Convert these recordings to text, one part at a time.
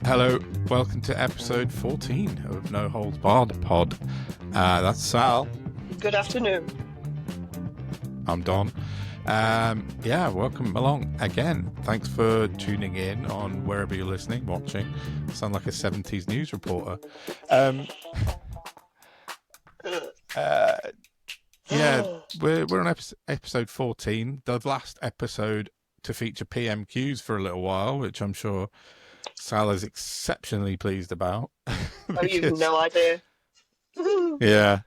Hello, welcome to episode 14 of NoHoldBarredPod. That's Sal. Good afternoon. I'm Don. Welcome along again. Thanks for tuning in on wherever you're listening, watching. I sound like a 70s news reporter. We're on episode 14, the last episode to feature PMQs for a little while, which I'm sure Sal is exceptionally pleased about. Oh, you've no idea. Yeah.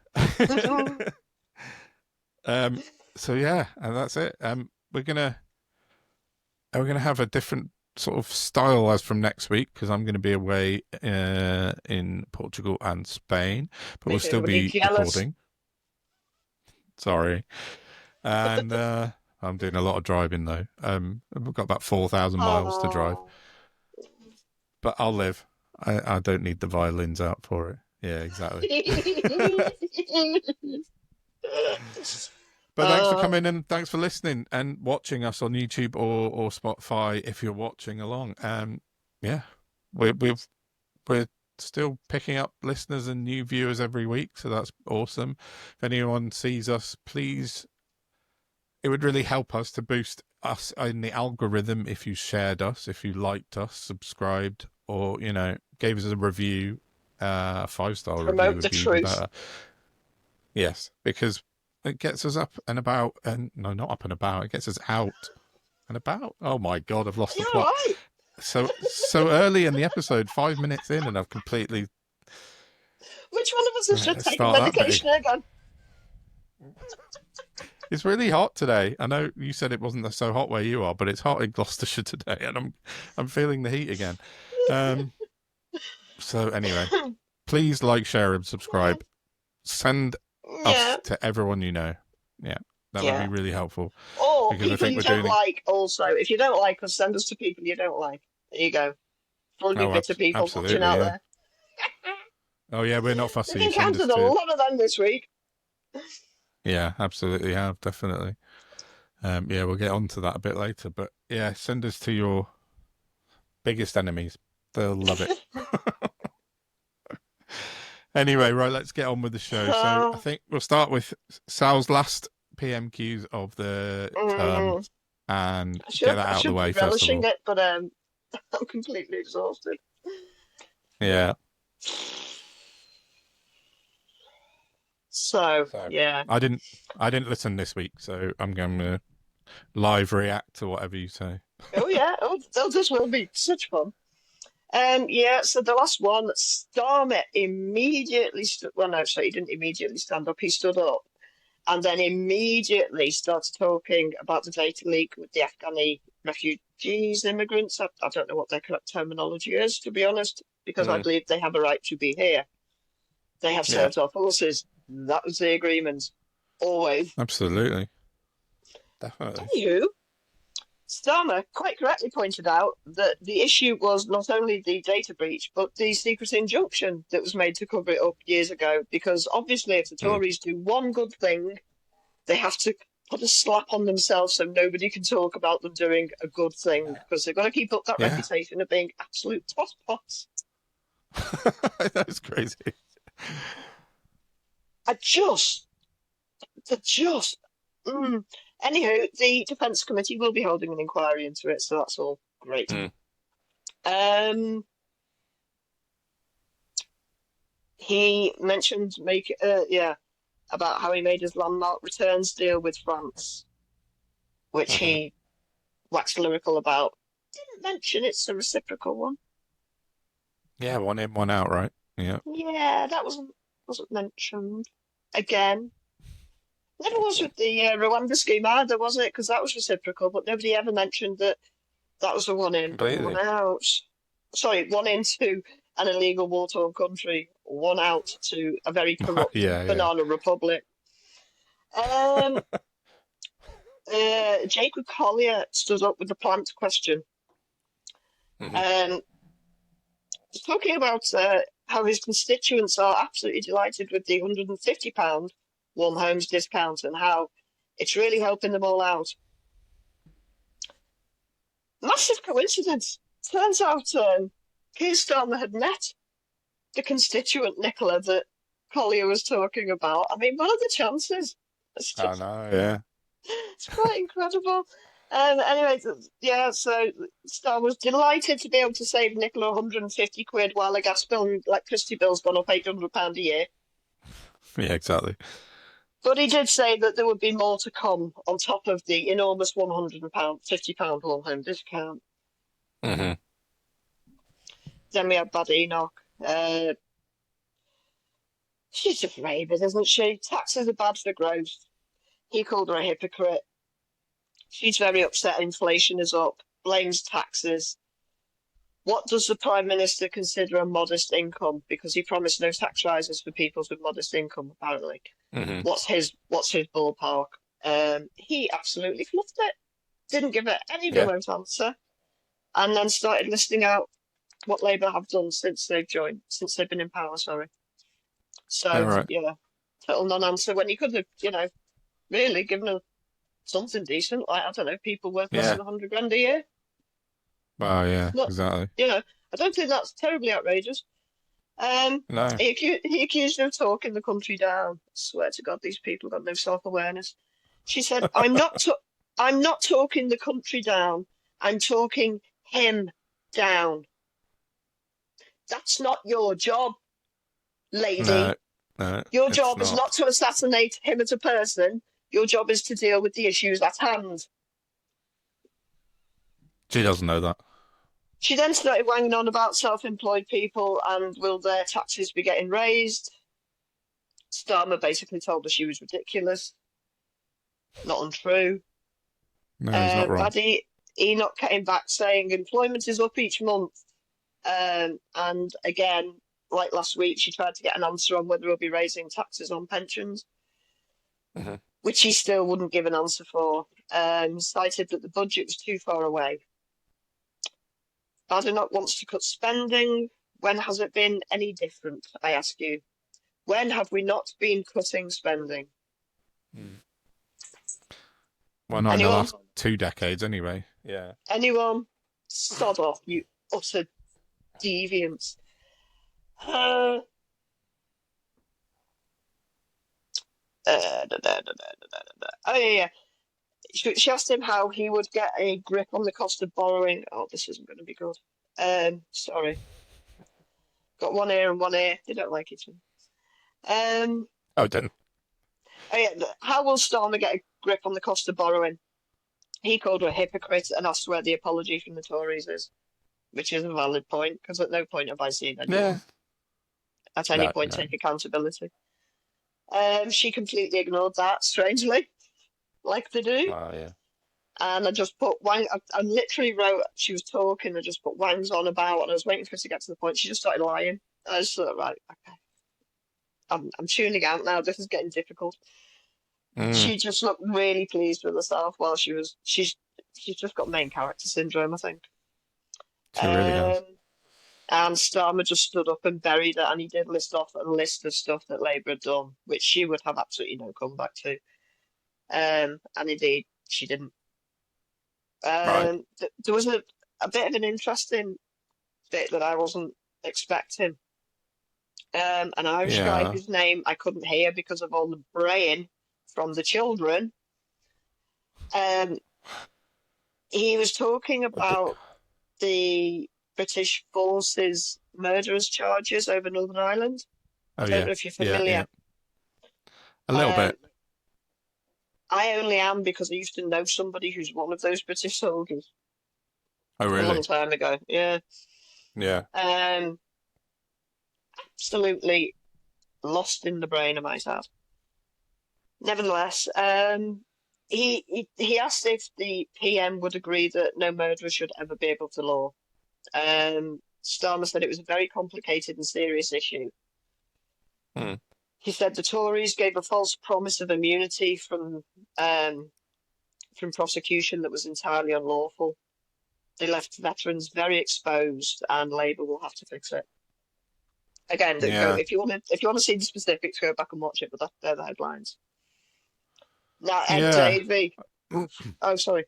And that's it. We're gonna have a different sort of style as from next week because I'm going to be away in Portugal and Spain, but we'll still be recording. Sorry, and I'm doing a lot of driving though. We've got about 4,000 miles to drive, but I'll live. I don't need the violins out for it. Yeah, exactly. But thanks for coming and thanks for listening and watching us on YouTube or Spotify if you're watching along. We're still picking up listeners and new viewers every week, so that's awesome. If anyone sees us, please, it would really help us to boost us in the algorithm if you shared us, if you liked us, subscribed, or gave us a review, 5-star review. Promote the truth. Better. Yes, because it gets us up and about, and no, not up and about. It gets us out and about. Oh my God, I've lost the plot. Right. So early in the episode, 5 minutes in, and I've completely. Which one of us has just taken medication again? It's really hot today. I know you said it wasn't so hot where you are, but it's hot in Gloucestershire today, and I'm feeling the heat again. So anyway, please like, share, and subscribe. Send us to everyone you know. Yeah, that would be really helpful. Or people you don't like also. If you don't like us, send us to people you don't like. There you go. For all you bitter people watching out there. Oh yeah, we're not fussy. We've encountered a lot of them this week. Yeah, absolutely have, definitely. We'll get on to that a bit later. But yeah, send us to your biggest enemies. They'll love it. Anyway, right, let's get on with the show. So I think we'll start with Sal's last PMQs of the term and get that out of the way first of all. Relishing it, but I'm completely exhausted. Yeah. So yeah. I didn't listen this week, so I'm going to live react to whatever you say. Oh yeah, this will be such fun. So the last one, Starmer immediately he didn't immediately stand up. He stood up and then immediately started talking about the data leak with the Afghani refugees, immigrants. I don't know what their correct terminology is, to be honest, because I believe they have a right to be here. They have served our forces. That was the agreement. Always. Absolutely. Definitely. Anywho, Starmer quite correctly pointed out that the issue was not only the data breach, but the secret injunction that was made to cover it up years ago. Because obviously, if the Tories do one good thing, they have to put a slap on themselves so nobody can talk about them doing a good thing, because they've got to keep up that reputation of being absolute tosspots. That is crazy. Anywho, the Defence Committee will be holding an inquiry into it, so that's all great. He mentioned about how he made his landmark returns deal with France, which he waxed lyrical about. Didn't mention it's a reciprocal one. Yeah, one in, one out, right? Yeah. Yeah, that wasn't mentioned again. Never was with the Rwanda scheme either, was it? Because that was reciprocal, but nobody ever mentioned that was the one in, one out. Sorry, one into an illegal war-torn country, one out to a very corrupt banana republic. Jacob Collier stood up with the plant question. Talking about how his constituents are absolutely delighted with the £150 Warm Homes discount and how it's really helping them all out. Massive coincidence. Turns out Keir Starmer had met the constituent Nicola that Collier was talking about. I mean, what are the chances? It's I just, know, yeah. it's quite incredible. Anyway, yeah, so Starmer was delighted to be able to save Nicola 150 quid while the gas bill and electricity bill's gone up £800 a year. Yeah, exactly. But he did say that there would be more to come on top of the enormous £150 one home discount. Mm-hmm. Then we have Bad Enoch. She's just rabid, isn't she? Taxes are bad for growth. He called her a hypocrite. She's very upset inflation is up, blames taxes. What does the Prime Minister consider a modest income? Because he promised no tax rises for people with modest income, apparently. Mm-hmm. What's his ballpark? He absolutely fluffed it. Didn't give it any Yeah. remote answer. And then started listing out what Labour have done since they've been in power, sorry. All So, right. yeah, total non-answer when he could have, really given her something decent, like, I don't know, people worth less Yeah. than 100 grand a year. Well, yeah, Not, exactly. I don't think that's terribly outrageous. No. He accused her of talking the country down. I swear to God, these people got no self-awareness. She said, I'm not talking the country down. I'm talking him down. That's not your job, lady. No, Your it's job is not. not to assassinate him as a person. Your job is to deal with the issues at hand. She doesn't know that. She then started wanging on about self-employed people and will their taxes be getting raised. Starmer basically told her she was ridiculous. Not untrue. No, he's not wrong. Paddy Enoch came back saying employment is up each month. And again, like last week, she tried to get an answer on whether we'll be raising taxes on pensions, Mm-hmm. which he still wouldn't give an answer for. Cited that the budget was too far away. Badenoch wants to cut spending. When has it been any different, I ask you? When have we not been cutting spending? Well, not in the Anyone? last 2 decades, anyway. Yeah. Anyone? Sod off, you utter deviants. Oh, yeah. She asked him how he would get a grip on the cost of borrowing. Oh, this isn't going to be good. Sorry. Got one ear and one ear. They don't like each other. Oh, didn't. Oh, yeah. How will Starmer get a grip on the cost of borrowing? He called her a hypocrite and asked where the apology from the Tories is, which is a valid point, because at no point have I seen anyone at any point take accountability. She completely ignored that, strangely, like they do. Oh, yeah. And I just put wang. I literally wrote. She was talking. I just put wangs on about, and I was waiting for her to get to the point. She just started lying. I was sort of right. Okay, I'm tuning out now. This is getting difficult. She just looked really pleased with herself while she's just got main character syndrome, I think. She really has. And Starmer just stood up and buried it, and he did list off a list of stuff that Labour had done, which she would have absolutely no comeback to. And indeed, she didn't. Right. There was a bit of an interesting bit that I wasn't expecting. An Irish guy whose name I couldn't hear because of all the braying from the children. He was talking about the British forces murderous charges over Northern Ireland. I don't know if you're familiar. Yeah. A little bit. I only am because I used to know somebody who's one of those British soldiers. Oh, really? A long time ago, yeah. Yeah. Absolutely lost in the brain, I might add. Nevertheless, he asked if the PM would agree that no murderer should ever be able to law. Starmer said it was a very complicated and serious issue. He said the Tories gave a false promise of immunity from prosecution that was entirely unlawful. They left veterans very exposed, and Labour will have to fix it. Again, if you want to see the specifics, go back and watch it. But they're the headlines. Now, Ed Davey. Oh, sorry.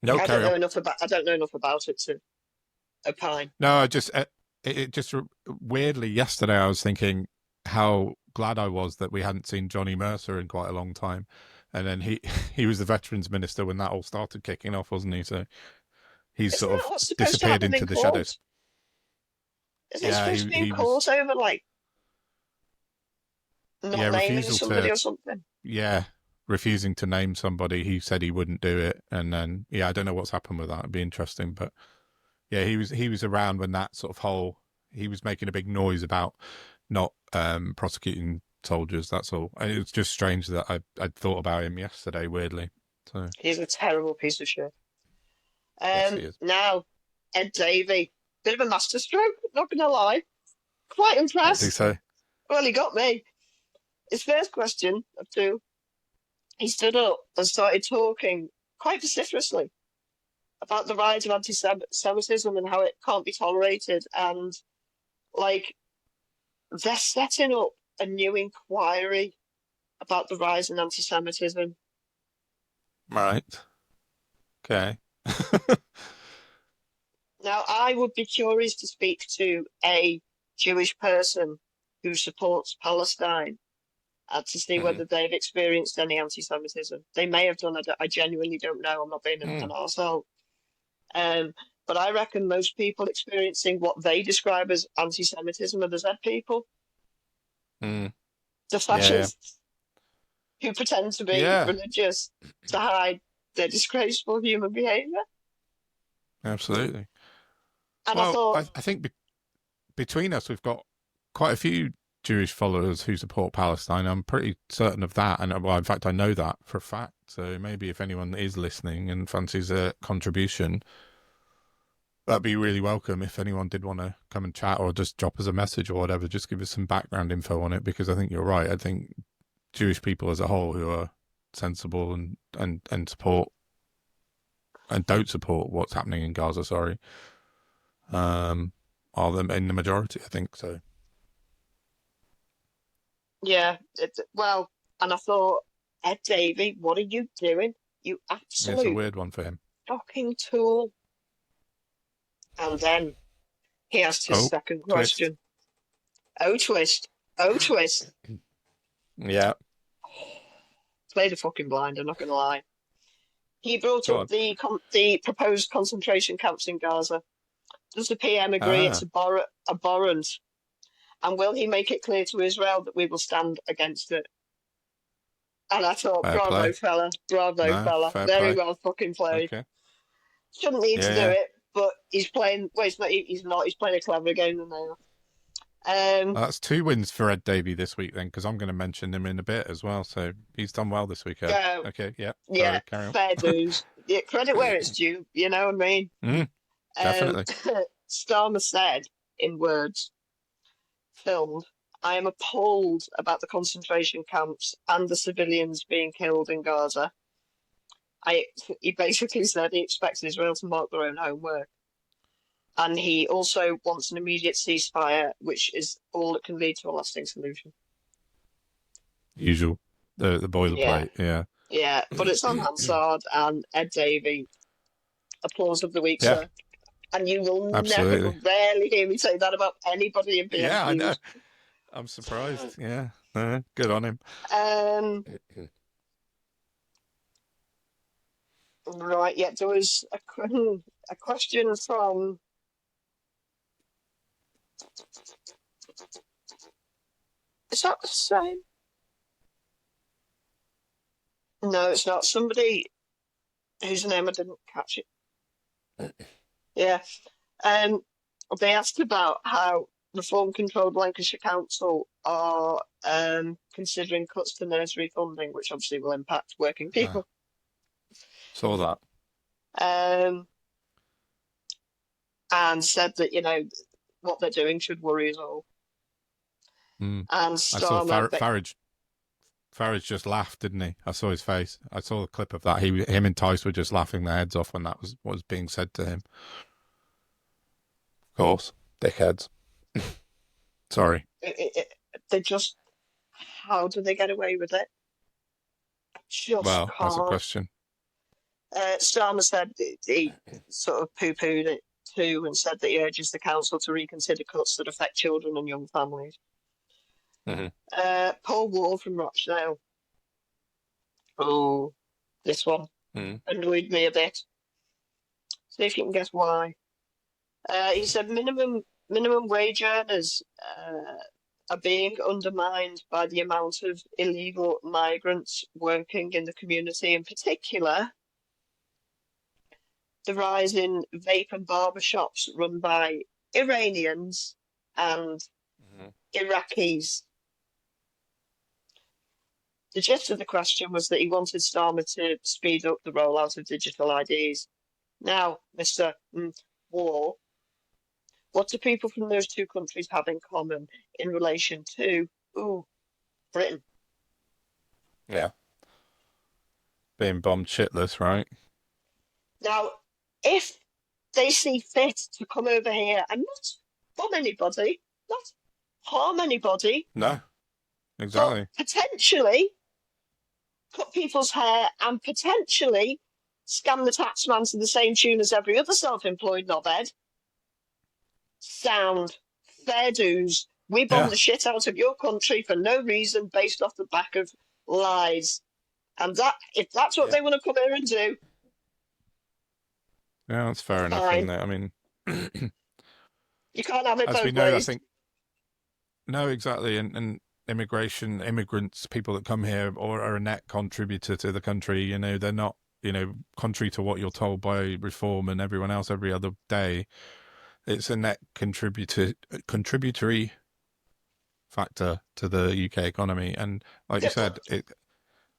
No, I don't know enough about it to opine. No, it just weirdly yesterday I was thinking how glad I was that we hadn't seen Johnny Mercer in quite a long time, and then he was the Veterans Minister when that all started kicking off, wasn't he? So he's Isn't sort that of what's supposed to disappeared happen into in the court? shadows. Isn't it Yeah, supposed to be in he was court over like not naming refusal somebody to or something? refusing to name somebody. He said he wouldn't do it, and then I don't know what's happened with that. It'd be interesting, but yeah, he was around when that sort of whole he was making a big noise about not prosecuting soldiers. That's all. And it was just strange that I'd thought about him yesterday. Weirdly, so He's a terrible piece of shit. yes, he is. Now, Ed Davey, bit of a masterstroke, not gonna lie. Quite What did he impressed. say? Well, he got me. His first question of two, he stood up and started talking quite vociferously about the rise of anti-Semitism and how it can't be tolerated, and like they're setting up a new inquiry about the rise in anti-Semitism. Right. Okay. Now, I would be curious to speak to a Jewish person who supports Palestine to see whether they've experienced any anti-Semitism. They may have done. I genuinely don't know. I'm not being an arsehole. But I reckon most people experiencing what they describe as anti-Semitism are the Z people, the fascists, who pretend to be religious to hide their disgraceful human behaviour. Absolutely. And well, I think between us, we've got quite a few Jewish followers who support Palestine. I'm pretty certain of that. And well, in fact, I know that for a fact. So maybe if anyone is listening and fancies a contribution, that'd be really welcome. If anyone did want to come and chat or just drop us a message or whatever, just give us some background info on it, because I think you're right. I think Jewish people as a whole who are sensible and support and don't support what's happening in Gaza, are them in the majority, I think so. Yeah, well, and I thought, Ed Davey, what are you doing? You absolute It's a weird one for him. fucking tool. And then he asked his second question. Oh, twist. Oh, twist. Yeah. Played a fucking blind, I'm not going to lie. He brought up the proposed concentration camps in Gaza. Does the PM agree it's abhorrent? And will he make it clear to Israel that we will stand against it? And I thought, bravo, fella. Very well fucking played. Okay. Shouldn't need to do it, but he's playing. Well, he's not. He's playing a clever game than they are. That's 2 wins for Ed Davey this week then, because I'm going to mention him in a bit as well. So he's done well this week. Okay, yeah. Yeah, carry on. fair dues. Yeah, credit where it's due. You know what I mean? Definitely. Starmer said in words filmed, "I am appalled about the concentration camps and the civilians being killed in Gaza." He basically said he expects Israel to mark their own homework. And he also wants an immediate ceasefire, which is all that can lead to a lasting solution. Usual. The boilerplate, yeah. Yeah, but it's on Hansard and Ed Davey. Applause of the week, sir. And you will rarely hear me say that about anybody in PMQs. Yeah, I know. I'm surprised. Yeah. Good on him. Right, yeah, there was a question from... Is that the same? No, it's not. Somebody whose name I didn't catch it. Yeah. They asked about how Reform-controlled Lancashire Council are considering cuts to nursery funding, which obviously will impact working people. Saw that. And said that, you know, what they're doing should worry us all. And Starmer... Farage just laughed, didn't he? I saw his face. I saw the clip of that. Him and Tice were just laughing their heads off when that was what was being said to him. Of course, dickheads. Sorry. They just... How do they get away with it? That's a question. Starmer said he sort of poo-pooed it 2 and said that he urges the council to reconsider cuts that affect children and young families. Paul Ward from Rochdale. Oh, this one annoyed me a bit. See if you can guess why. He said minimum wage earners are being undermined by the amount of illegal migrants working in the community, in particular the rise in vape and barber shops run by Iranians and Iraqis. The gist of the question was that he wanted Starmer to speed up the rollout of digital IDs. Now, Mr. War, what do people from those two countries have in common in relation to Britain? Yeah. Being bombed shitless, right? Now, if they see fit to come over here and not bomb anybody, not harm anybody, no, exactly, but potentially cut people's hair and potentially scam the taxman to the same tune as every other self-employed knobhead, sound, fair dues. We bomb the shit out of your country for no reason, based off the back of lies. And that, if that's what they want to come here and do, yeah, that's fair enough, isn't it? I mean, you can't have it both as we know, ways. I think. No, exactly, and immigrants, people that come here or are a net contributor to the country, you know, they're not, you know, contrary to what you're told by Reform and everyone else every other day, it's a net contributory factor to the UK economy. And like you said, it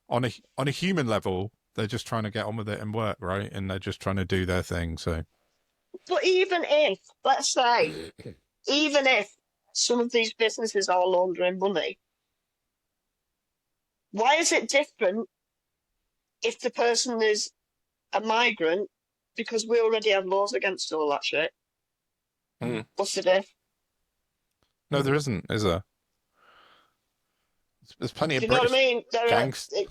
on a human level, they're just trying to get on with it and work, right? And they're just trying to do their thing. So, but even if, let's say, even if some of these businesses are laundering money, why is it different if the person is a migrant? Because we already have laws against all that shit. What's the diff? No, there isn't, is there? There's plenty of you know British what I mean?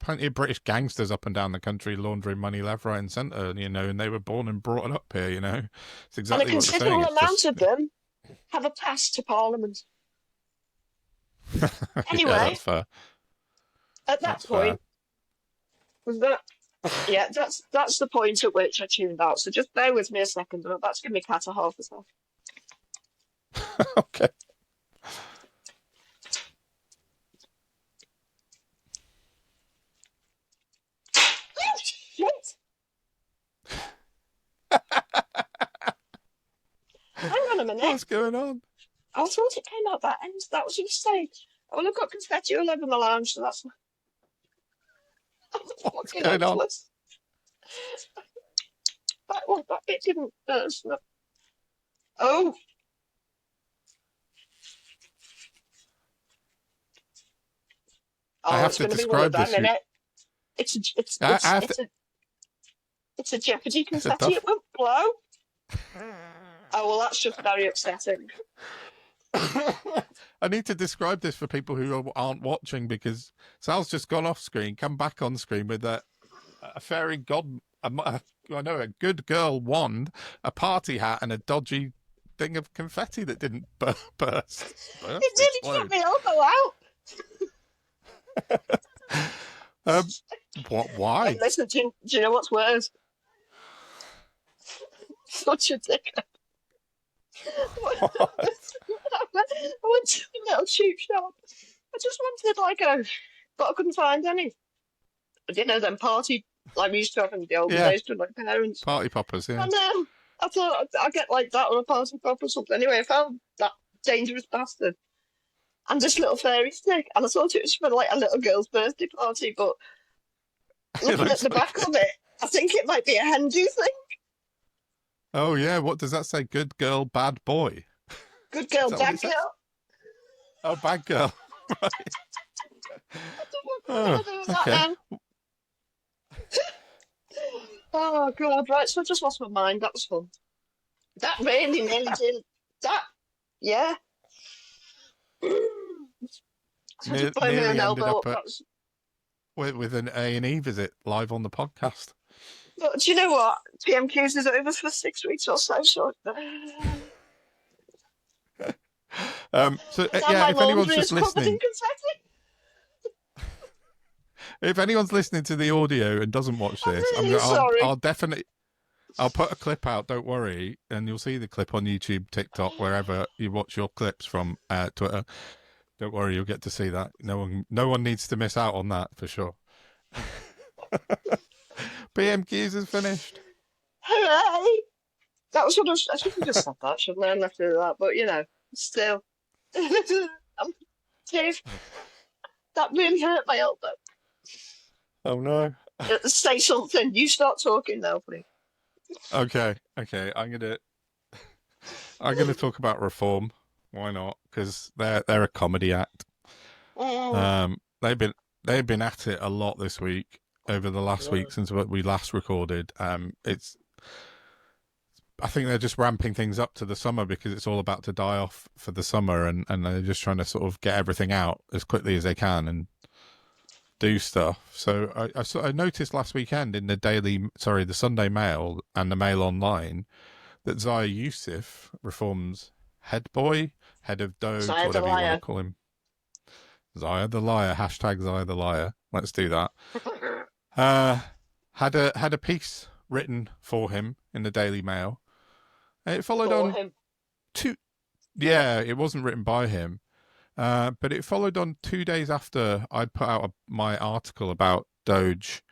plenty of British gangsters up and down the country laundering money left, right, and centre. You know, and they were born and brought up here. You know, it's exactly and a what you're saying. considerable amount of them have a pass to Parliament. Anyway, yeah, that's fair. At that point, was that? Yeah, that's the point at which I tuned out. So just bear with me a second. I'm about to give my cat a half a sec. Okay. Oh, shit! Hang on a minute. What's going on? I thought it came out that end. That was a mistake. Well, I've got confetti all over my lounge, so that's What's going on? That bit didn't. Oh. I have to describe this. It's a Jeopardy confetti. It won't blow. Oh, well, that's just very upsetting. I need to describe this for people who aren't watching, because Sal's just gone off screen, come back on screen with a fairy god, a good girl wand, a party hat, and a dodgy thing of confetti that didn't burst. It nearly took my elbow out. Why? And listen, do you know what's worse? Such a dickhead. I went to a little cheap shop. I just wanted but I couldn't find any. I didn't know them party like we used to have in the old days with my parents. Party poppers, yeah. And I thought I'd get like that on a party pop or something. Anyway, I found that dangerous bastard and this little fairy stick, and I thought it was for like a little girl's birthday party, but looking at the back of it, I think it might be a Hindu thing. Oh yeah, what does that say? Good girl, bad boy. Good girl, bad girl. Oh, bad girl. Right. Okay. Oh god, right, so I just lost my mind. That was fun. That really nearly did that. Yeah. Nearly ended up with an A&E visit live on the podcast. But do you know what? PMQs is over for 6 weeks or so, so and Yeah, my if anyone's laundry just is covered in listening, confetti. if anyone's listening to the audio and doesn't watch I'm this, really sorry. I'll definitely I'll put a clip out. Don't worry, and you'll see the clip on YouTube, TikTok, wherever you watch your clips from. Twitter. Don't worry, you'll get to see that. No one needs to miss out on that for sure. PMQs is finished. Hooray! That was what I should have just said that, shouldn't I? I left it at that, but still. Dave, that really hurt my elbow. Oh no. Say something. You start talking now, please. Okay. I'm gonna talk about Reform. Why not? Because they're a comedy act. Mm. They've been at it a lot this week, over the last week since we last recorded. I think they're just ramping things up to the summer because it's all about to die off for the summer, and they're just trying to sort of get everything out as quickly as they can and do stuff. So I noticed last weekend in the Sunday Mail and the Mail Online, that Zaya Yusuf, Reform's head boy, head of Doge, Zaya the whatever you want liar. to call him. Zaya the liar, hashtag Zaya the liar. Let's do that. Had a piece written for him in the Daily Mail. It followed For on him. yeah, it wasn't written by him. But it followed on 2 days after I'd put out my article about Doge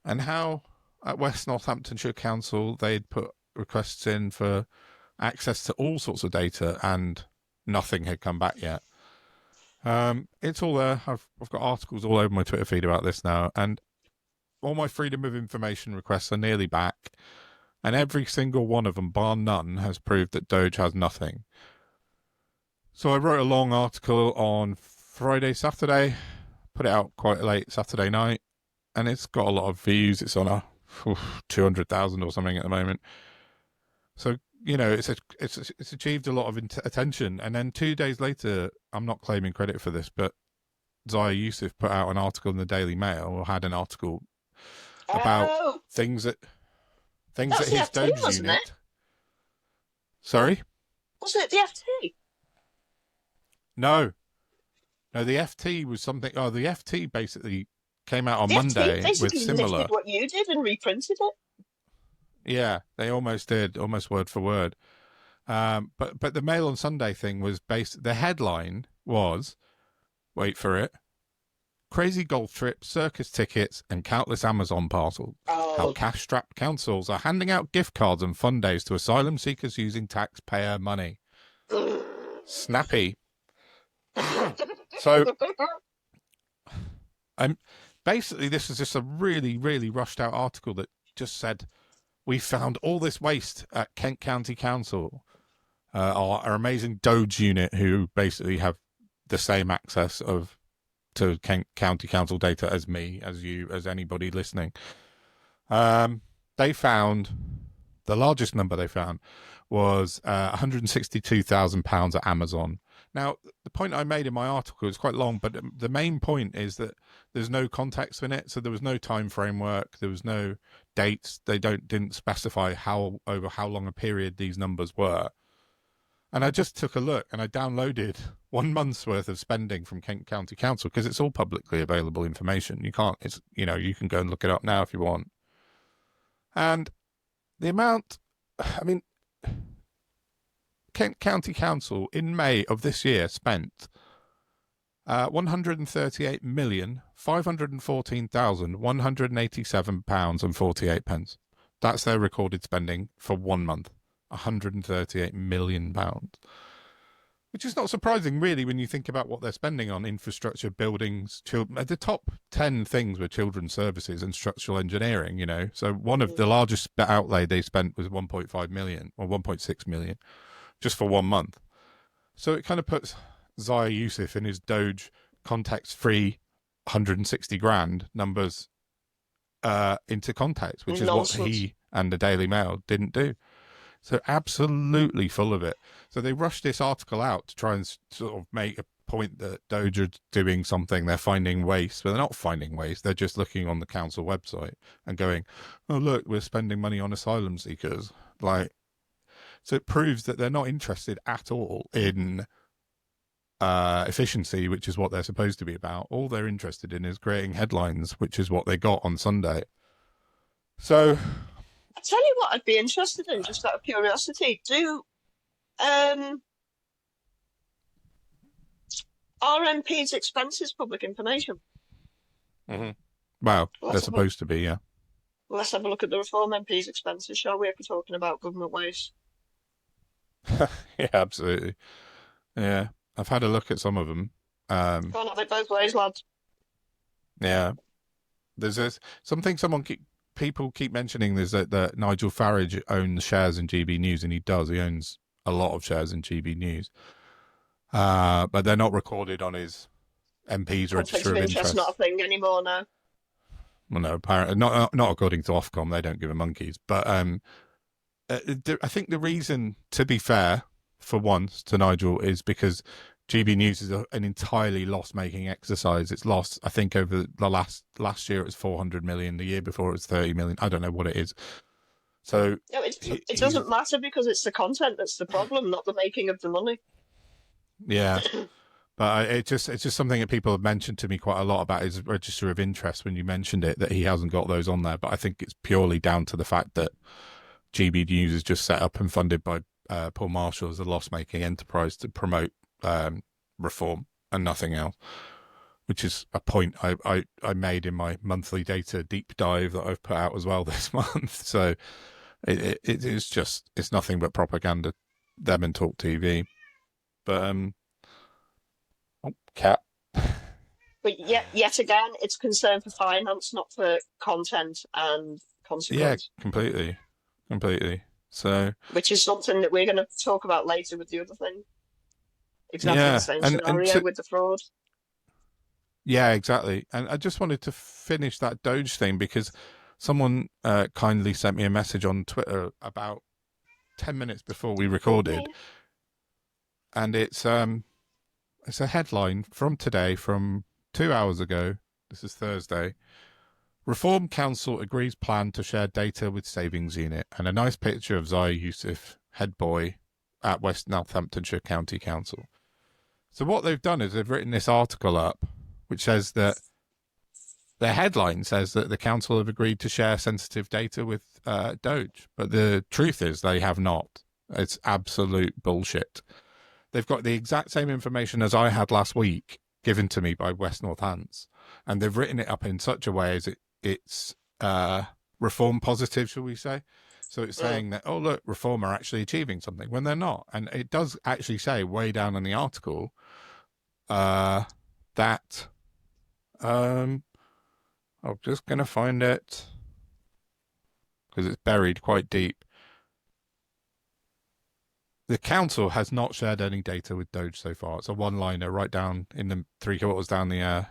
and how at West Northamptonshire Council they'd put requests in for access to all sorts of data and nothing had come back yet. It's all there. I've got articles all over my Twitter feed about this now, and all my freedom of information requests are nearly back, and every single one of them, bar none, has proved that Doge has nothing. So I wrote a long article on Friday, Saturday, put it out quite late Saturday night, and it's got a lot of views. It's on 200,000 or something at the moment. So it's achieved a lot of attention. And then 2 days later, I'm not claiming credit for this, but Zaya Yusuf put out an article in the Daily Mail, or had an article about things that That's the his FT, Doge wasn't unit. it? Sorry, Wasn't it the FT? no, the FT was something. Oh, the FT basically came out on The Monday FT with basically similar. lifted what you did and reprinted it. Yeah, they almost did, almost word for word. But the Mail on Sunday thing was based. The headline was, wait for it: crazy golf trips, circus tickets, and countless Amazon parcels. How Oh. cash-strapped councils are handing out gift cards and fun days to asylum seekers using taxpayer money. Snappy. So, basically, this is just a really, really rushed out article that just said, we found all this waste at Kent County Council, our amazing Doge unit, who basically have the same access to Kent County Council data as me, as you, as anybody listening. They found, the largest number they found was £162,000 at Amazon. Now, the point I made in my article is quite long, but the main point is that there's no context in it. So there was no time framework, there was no dates. They didn't specify over how long a period these numbers were. And I just took a look and I downloaded 1 month's worth of spending from Kent County Council, because it's all publicly available information. You can go and look it up now if you want. And the amount, I mean, Kent County Council in May of this year spent £138,514,187.48. That's their recorded spending for 1 month. £138 million. Which is not surprising, really, when you think about what they're spending on: infrastructure, buildings, children. The top 10 things were children's services and structural engineering, So one of the largest outlay they spent was 1.5 million or 1.6 million just for 1 month. So it kind of puts Zaya Yusuf in his Doge context-free 160 grand numbers into context, which is what he and the Daily Mail didn't do. So absolutely full of it. So they rushed this article out to try and sort of make point that Doge are doing something, they're finding waste, but they're not finding waste. They're just looking on the council website and going, "Oh, look, we're spending money on asylum seekers." Like, so it proves that they're not interested at all in efficiency, which is what they're supposed to be about. All they're interested in is creating headlines, which is what they got on Sunday. So, I tell you what, I'd be interested in, just out of curiosity. Are MPs' expenses public information? well, they're supposed to be, yeah. Let's have a look at the Reform MPs' expenses, shall we? If we're talking about government waste. Yeah, absolutely. Yeah, I've had a look at some of them. Can't have it both ways, lads. Yeah, there's something people keep mentioning is that Nigel Farage owns shares in GB News, and he does. He owns a lot of shares in GB News, but they're not recorded on his MP's register of interest. Not a thing anymore now. Well, no, apparently not according to Ofcom. They don't give a monkeys. But I think the reason, to be fair, for once to Nigel, is because GB News is an entirely loss-making exercise. It's lost, I think, over the last year it was 400 million. The year before it was 30 million. I don't know what it is. So no, it doesn't matter because it's the content that's the problem, not the making of the money. Yeah. But it's just something that people have mentioned to me quite a lot about his register of interest when you mentioned it, that he hasn't got those on there. But I think it's purely down to the fact that GB News is just set up and funded by Paul Marshall as a loss-making enterprise to promote reform and nothing else, which is a point I made in my monthly data deep dive that I've put out as well this month. So it's nothing but propaganda, them and Talk TV. But cat. But yet again, it's concern for finance, not for content and consequence. Yeah, completely. So, which is something that we're going to talk about later with the other thing. Exactly the same scenario with the fraud. Yeah, exactly. And I just wanted to finish that Doge thing because someone kindly sent me a message on Twitter about 10 minutes before we recorded, and it's a headline from today, from 2 hours ago. This is Thursday. Reform Council agrees plan to share data with Savings Unit, and a nice picture of Zaya Youssef, head boy at West Northamptonshire County Council. So what they've done is they've written this article up, which says that the headline says that the council have agreed to share sensitive data with Doge, but the truth is they have not. It's absolute bullshit. They've got the exact same information as I had last week given to me by West Northants, and they've written it up in such a way as it's reform positive, shall we say. So it's saying that, oh, look, Reform are actually achieving something when they're not. And it does actually say way down in the article that I'm just going to find it because it's buried quite deep. The council has not shared any data with Doge so far. It's a one-liner right down in the 3/4 down the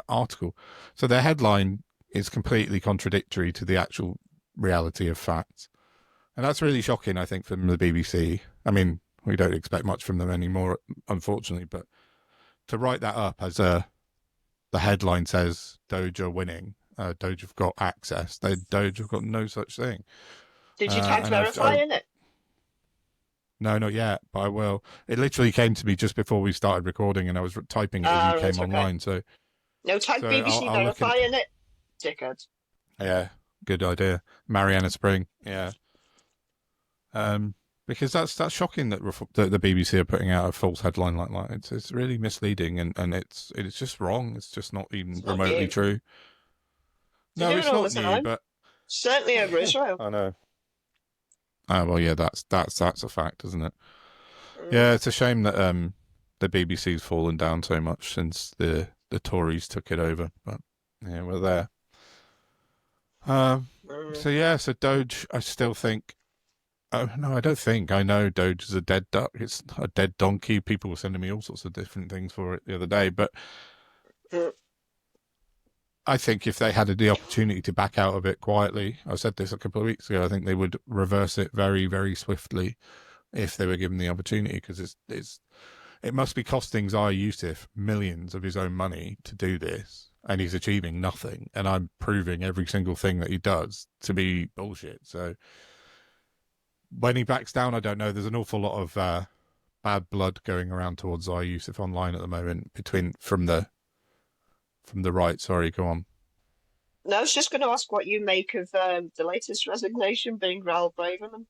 article. So their headline is completely contradictory to the actual reality of facts. And that's really shocking, I think, from the BBC. I mean, we don't expect much from them anymore, unfortunately, but to write that up as the headline says Doge are winning, Doge have got access, Doge have got no such thing. Did you try clarifying it? No, not yet, but I will. It literally came to me just before we started recording, and I was typing it as you came online. So no, type BBC verifying it, dickhead. Yeah, good idea. Mariana Spring, yeah. Because that's shocking that the BBC are putting out a false headline like that. It's really misleading, and it's just wrong. It's just not even remotely true. No, it's not new, but certainly over Israel. I know. Well, yeah, that's a fact, isn't it? Yeah, it's a shame that the BBC's fallen down so much since the Tories took it over, but yeah, we're there. So Doge, I still think. Oh no, I don't think. I know Doge is a dead duck. It's a dead donkey. People were sending me all sorts of different things for it the other day, but I think if they had the opportunity to back out of it quietly, I said this a couple of weeks ago, I think they would reverse it very, very swiftly if they were given the opportunity, because it must be costing Zaya Yusuf millions of his own money to do this, and he's achieving nothing. And I'm proving every single thing that he does to be bullshit. So when he backs down, I don't know. There's an awful lot of bad blood going around towards Zaya Yusuf online at the moment from the right. Sorry, go on. No, I was just going to ask what you make of the latest resignation being Raoul Braverman.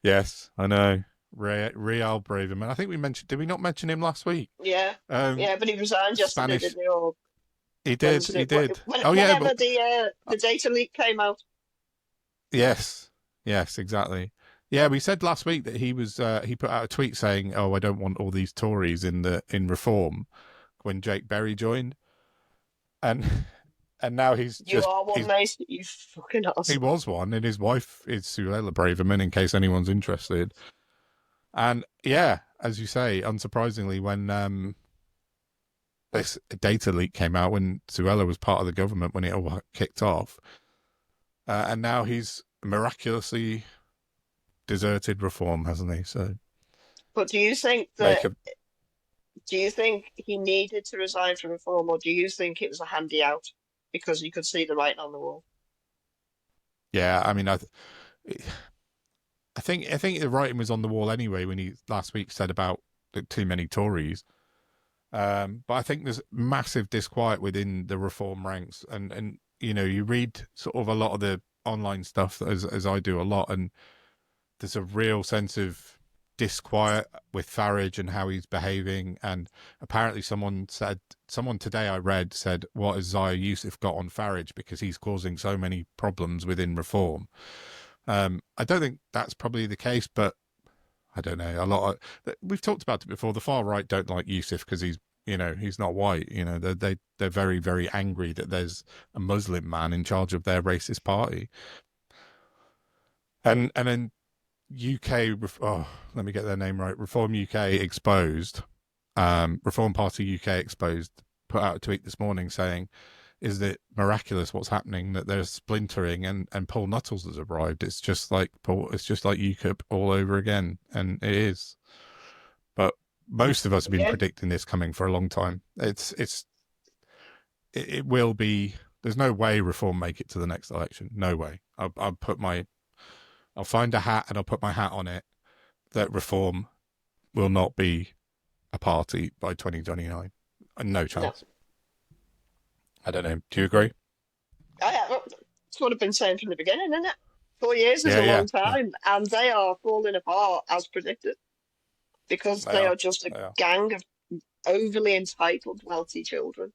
Yes, I know. Real Braverman. I think did we not mention him last week? Yeah, but he resigned yesterday, Spanish. didn't he? Or He did. Wednesday? He did. Whenever the data leak came out. Yes, exactly. Yeah, we said last week that he put out a tweet saying, "Oh, I don't want all these Tories in Reform," when Jake Berry joined, and now he's You are one, mate. You fucking ass. He was one, and his wife is Suella Braverman, in case anyone's interested. And yeah, as you say, unsurprisingly, when this data leak came out, when Suella was part of the government when it all kicked off, and now he's miraculously deserted Reform, hasn't he? So, but do you think do you think he needed to resign from Reform, or do you think it was a handy out because you could see the writing on the wall? Yeah, I mean, I think the writing was on the wall anyway when he last week said about too many Tories. But I think there's massive disquiet within the Reform ranks, and you read sort of a lot of the online stuff as I do a lot, and there's a real sense of disquiet with Farage and how he's behaving. And apparently someone today I read said, what has Zaya Yusuf got on Farage because he's causing so many problems within Reform? I don't think that's probably the case, but I don't know. We've talked about it before. The far right don't like Yusuf because he's not white. They're very, very angry that there's a Muslim man in charge of their racist party. And then let me get their name right. Reform UK Exposed, Reform Party UK Exposed, put out a tweet this morning saying, "Is it miraculous what's happening that there's splintering and Paul Nuttall has arrived? It's just like UKIP all over again," and it is. But most of us have been predicting this coming for a long time. It will be. There's no way Reform make it to the next election. No way. I'll find a hat and I'll put my hat on it that Reform will not be a party by 2029. No chance. No. I don't know. Do you agree? That's what I've been saying from the beginning, isn't it? 4 years is a long time, and they are falling apart as predicted because they are just a gang of overly entitled, wealthy children.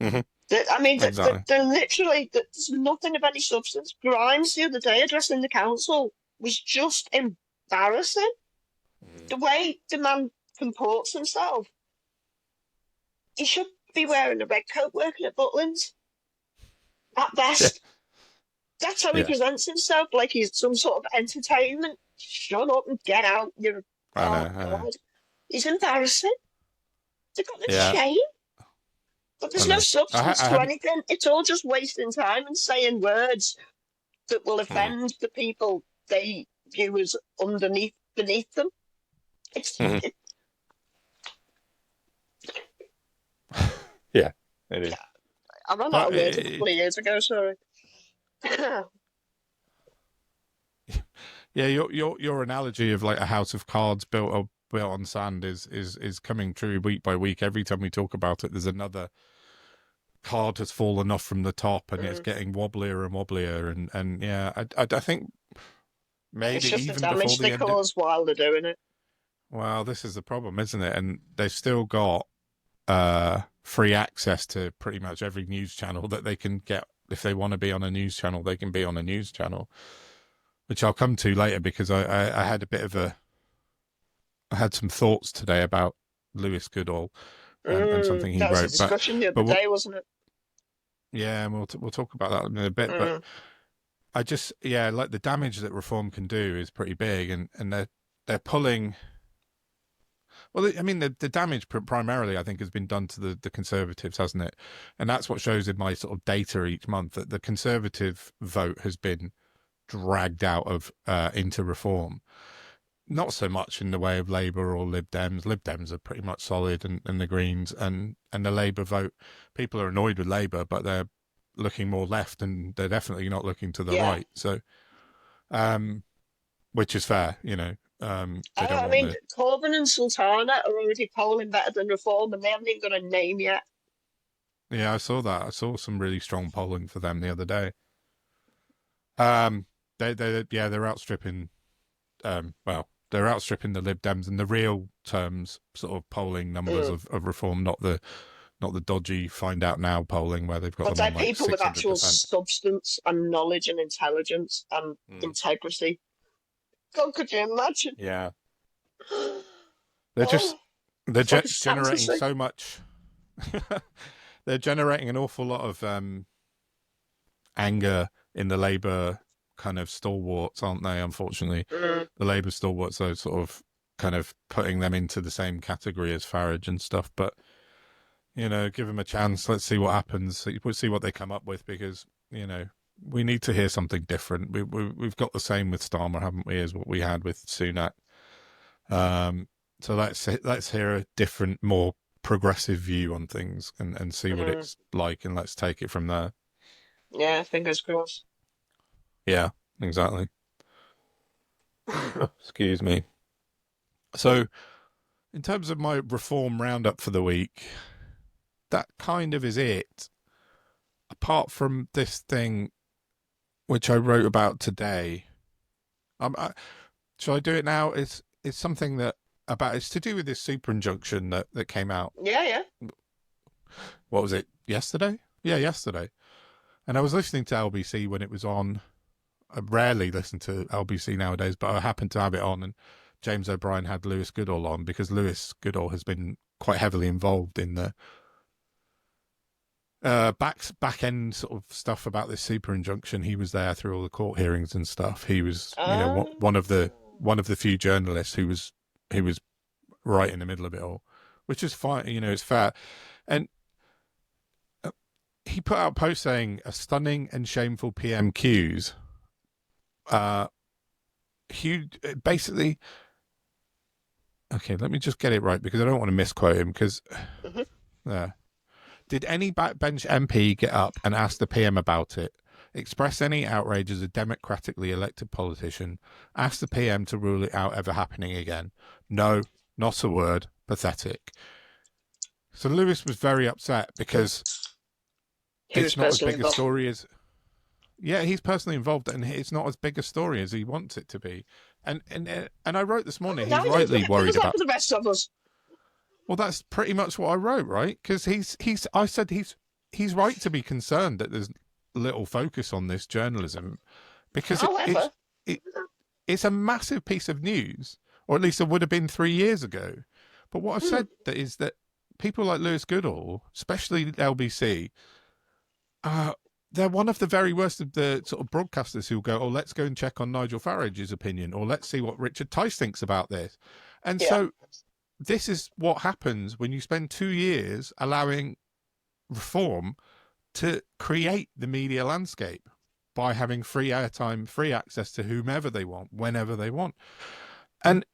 Mm-hmm. Exactly. They're literally, there's nothing of any substance. Grimes the other day addressing the council was just embarrassing. The way the man comports himself. He should be wearing a red coat working at Butlins. At best. Yeah. That's how he presents himself, like he's some sort of entertainment. Shut up and get out. I know. He's embarrassing. They've got no shame. But there's no substance to anything. It's all just wasting time and saying words that will offend the people they view as beneath them. Yeah, it is. I ran out of words a couple of years ago, sorry. Yeah, your analogy of like a house of cards built on sand is coming true week by week. Every time we talk about it, there's another card has fallen off from the top and it's getting wobblier and wobblier. And yeah, I think maybe it's just even the damage they cause while they're doing it. Well, this is the problem, isn't it? And they've still got free access to pretty much every news channel that they can get. If they want to be on a news channel, they can be on a news channel, which I'll come to later because I had I had some thoughts today about Lewis Goodall and something he wrote. That was a discussion the other day, wasn't it? Yeah, and we'll talk about that in a bit. But I just like the damage that Reform can do is pretty big, and they're pulling. Well, I mean, the damage primarily, I think, has been done to the Conservatives, hasn't it? And that's what shows in my sort of data each month, that the Conservative vote has been dragged out of into Reform. not so much in the way of Labour or Lib Dems. Lib Dems are pretty much solid, and the Greens and the Labour vote. People are annoyed with Labour, but they're looking more left, and they're definitely not looking to the Yeah. right. So, which is fair, you know. They don't I want mean, the. Corbyn and Sultana are already polling better than Reform, and they haven't even got a name yet. Yeah, I saw that. I saw some really strong polling for them the other day. They're outstripping. Well, they're outstripping the Lib Dems in the real terms, sort of polling numbers Mm. of Reform, not the dodgy find out now polling where they've got But them they're on like people with actual 600%. substance and knowledge and intelligence and integrity. God, could you imagine? Yeah, they're just Oh, they're it's like a generating fantasy. so much. They're generating an awful lot of anger in the Labour kind of stalwarts, aren't they? Unfortunately, Mm, the Labour stalwarts are sort of kind of putting them into the same category as Farage and stuff. But you know, give them a chance. Let's see what happens. We'll see what they come up with, because you know we need to hear something different. We've got the same with Starmer, haven't we, as what we had with Sunak. So let's hear a different, more progressive view on things, and see what mm. it's like, and let's take it from there. Yeah, fingers crossed. Yeah, exactly. Excuse me. So, in terms of my reform roundup for the week, that kind of is it. Apart from this thing, which I wrote about today, shall I do it now? It's something that it's to do with this super injunction that came out. Yeah, yeah. What was it? Yesterday? Yeah, yesterday. And I was listening to LBC when it was on. I rarely listen to LBC nowadays, but I happened to have it on, and James O'Brien had Lewis Goodall on, because Lewis Goodall has been quite heavily involved in the back end sort of stuff about this super injunction. He was there through all the court hearings and stuff. He was, you know, Ah, one of the few journalists who was right in the middle of it all, which is fine. You know, it's fair. And he put out posts saying a stunning and shameful PMQs. Huge, basically. Okay, let me just get it right, because I don't want to misquote him. Because mhm. did any backbench MP get up and ask the PM about it? Express any outrage as a democratically elected politician? Ask the PM to rule it out ever happening again? No, not a word. Pathetic. So Lewis was very upset because He was it's not as personally big a involved. story as. Yeah, he's personally involved, and it's not as big a story as he wants it to be. And I wrote this morning. Now He's he does rightly worried that about. for the rest of us. Well, that's pretty much what I wrote, right? Because I said he's right to be concerned that there's little focus on this journalism, because However, it it's a massive piece of news, or at least it would have been 3 years ago. But what I've hmm, said is that people like Lewis Goodall, especially LBC, they're one of the very worst of the sort of broadcasters who'll go, "Oh, let's go and check on Nigel Farage's opinion, or let's see what Richard Tice thinks about this." And yeah, so this is what happens when you spend 2 years allowing reform to create the media landscape by having free airtime, free access to whomever they want, whenever they want. And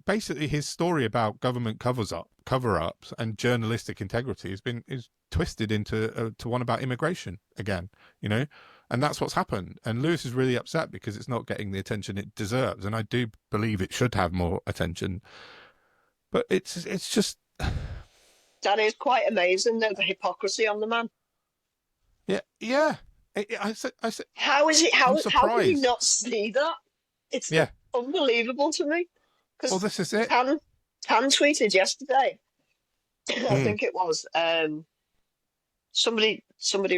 basically his story about government cover-ups and journalistic integrity is twisted into to one about immigration again, you know. And that's what's happened. And Lewis is really upset because it's not getting the attention it deserves, and I do believe it should have more attention. But it's just. that is quite amazing, though, the hypocrisy on the man. Yeah. I said, How is it? I'm How can you surprised. not see that? It's Yeah. unbelievable to me. Well, Because this is it. Tan tweeted yesterday. I Mm. think it was somebody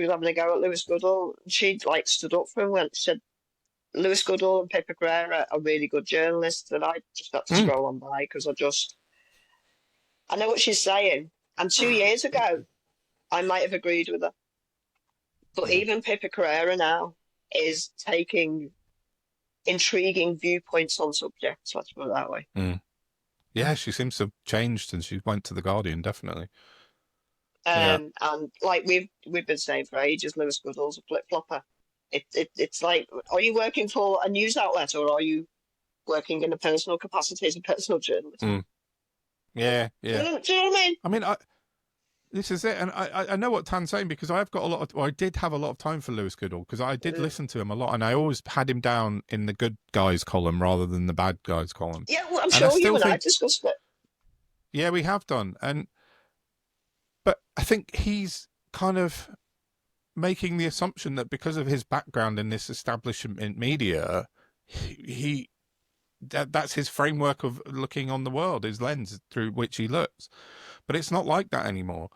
was having a go at Lewis Goodall. She like stood up for him when she said Lewis Goodall and Pippa Greer are really good journalists, and I just got to Mm. scroll on by because I know what she's saying. And 2 years ago, I might have agreed with her, but Yeah. even Pippa Carrera now is taking intriguing viewpoints on subjects. Let's put it that way. Mm. Yeah, she seems to have changed since she went to the Guardian. Definitely. Yeah. And like we've been saying for ages, Lewis Goodall's a flip flopper. It's like, are you working for a news outlet or are you working in a personal capacity as a personal journalist. Mm. Yeah. Do you know what I mean? I mean, this is it, and I know what Tan's saying, because I've got I did have a lot of time for Lewis Goodall, because I did listen to him a lot, and I always had him down in the good guys column rather than the bad guys column. Yeah, well, I'm And I sure you still and I think, discussed it. yeah, we have done, but I think he's kind of making the assumption that because of his background in this establishment media, that's his framework of looking on the world, his lens through which he looks. But it's not like that anymore.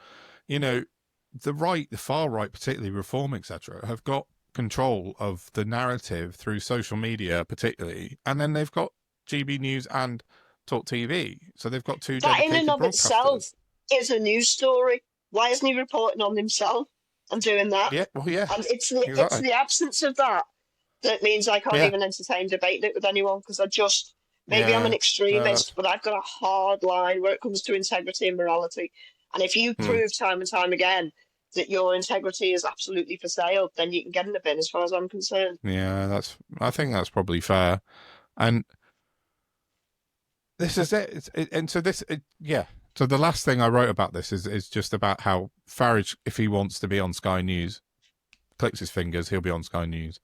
You know, the right, the far right, particularly Reform, etc., have got control of the narrative through social media, particularly, and then they've got GB News and Talk TV, so they've got two That in dedicated and of itself broadcasters. is a news story. Why isn't he reporting on himself and doing that? Yeah, well, yeah, And it's exactly. the absence of that means I can't even entertain debating it with anyone, because maybe I'm an extremist, but I've got a hard line where it comes to integrity and morality. And if you prove time and time again that your integrity is absolutely for sale, then you can get in the bin as far as I'm concerned. Yeah, I think that's probably fair. And this is it. So the last thing I wrote about this is just about how Farage, if he wants to be on Sky News, clicks his fingers, he'll be on Sky News.